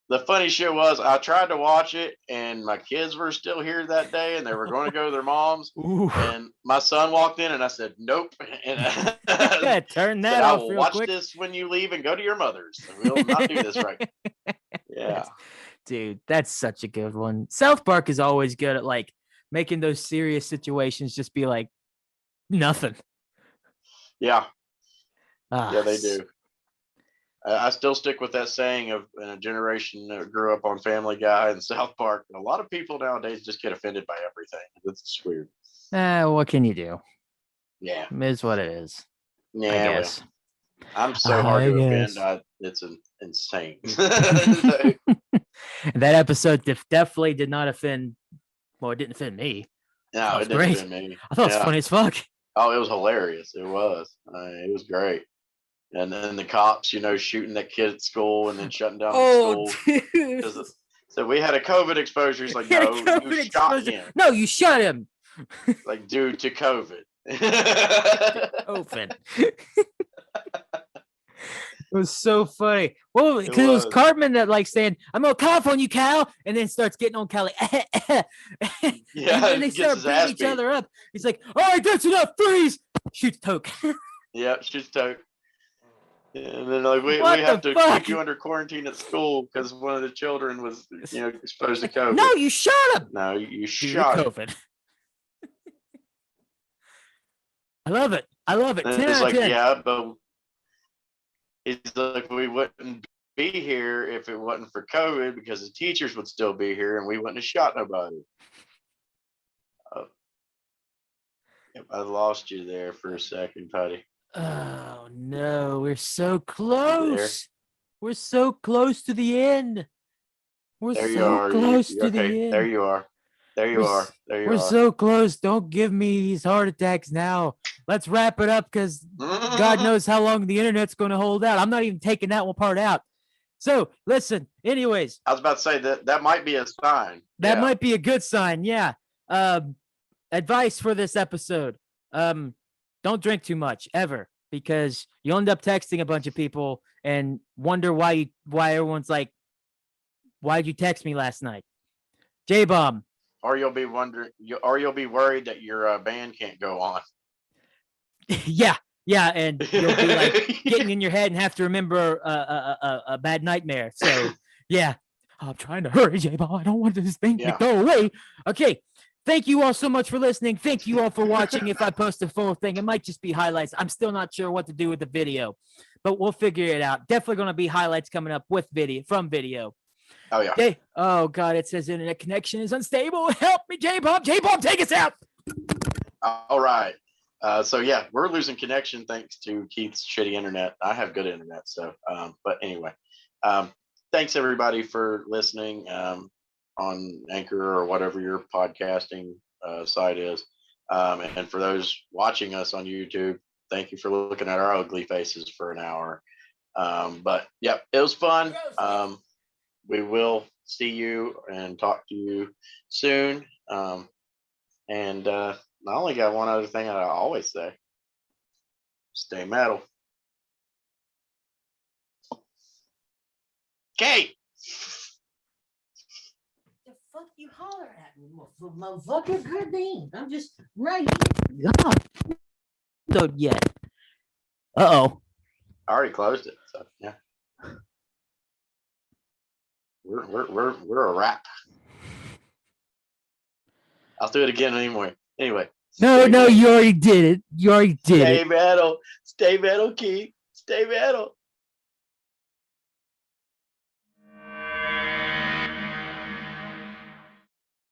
The funny shit was, I tried to watch it, and my kids were still here that day, and they were going to go to their mom's. Ooh. And my son walked in, and I said, "Nope." And turn that off. I will real watch quick. this when you leave and go to your mother's. We'll not do this right. Yeah, dude, that's such a good one. South Park is always good at like making those serious situations just be like nothing. Yeah, yeah, they do. I still stick with that saying of in a generation that grew up on Family Guy and South Park. A lot of people nowadays just get offended by everything. It's weird. What can you do? Yeah, it is what it is. Yeah, I guess. Well, I'm so hard to offend. It's insane. That episode definitely did not offend. Well, it didn't offend me. No, it didn't offend me. I thought it was funny as fuck. Oh, it was hilarious. It was. It was great. And then the cops, shooting that kid at school and then shutting down the school. So we had a COVID exposure. He's like, no, you shot him. No, you shot him. Like, due to COVID. Open. It was so funny. Well, because it was Cartman that like saying, "I'm gonna cough on you, Cal," and then starts getting on Cal. Yeah, and they start beating each other up. He's like, "All right, that's enough. Freeze!" Shoots Toke. Yeah, shoots Toke. And then like we have to keep you under quarantine at school because one of the children was exposed to COVID. No, you shot him. No, you shot COVID. I love it. And it's like, yeah, but it's like we wouldn't be here if it wasn't for COVID because the teachers would still be here and we wouldn't have shot nobody. I lost you there for a second, Patty. Oh no, we're so close. We're so close to the end. We're so close to the end. There you are. We're so close. Don't give me these heart attacks now. Let's wrap it up because God knows how long the internet's going to hold out. I'm not even taking that one part out. So listen, anyways. I was about to say that might be a sign. That might be a good sign. Yeah. Advice for this episode. Don't drink too much ever because you'll end up texting a bunch of people and wonder why everyone's like, why'd you text me last night? Jbomb. Or you'll be worried that your band can't go on. Yeah, Yeah, and you'll be like getting in your head and have to remember a bad nightmare. So yeah, I'm trying to hurry, J-Ball. I don't want this thing to Yeah. go away. Okay. Thank you all so much for listening. Thank you all for watching. If I post a full thing, it might just be highlights. I'm still not sure what to do with the video, but we'll figure it out. Definitely going to be highlights coming up with video from video. Oh yeah. Okay. Oh God, it says internet connection is unstable. Help me, J-Bomb. J-Bomb, take us out. All right. So yeah, we're losing connection thanks to Keith's shitty internet. I have good internet, so but anyway, thanks everybody for listening on Anchor or whatever your podcasting site is, and for those watching us on YouTube, thank you for looking at our ugly faces for an hour. But yep, it was fun. We will see you and talk to you soon. And I only got one other thing that I always say. Stay metal. Okay. The fuck you holler at me, motherfucker? Goddamn. I'm just right here. God. Don't yet. Uh-oh. I already closed it. So yeah. We're a wrap. I'll do it again anyway. Anyway. No, you already did it. You already did it. Stay metal. Stay metal, Keith. Stay metal.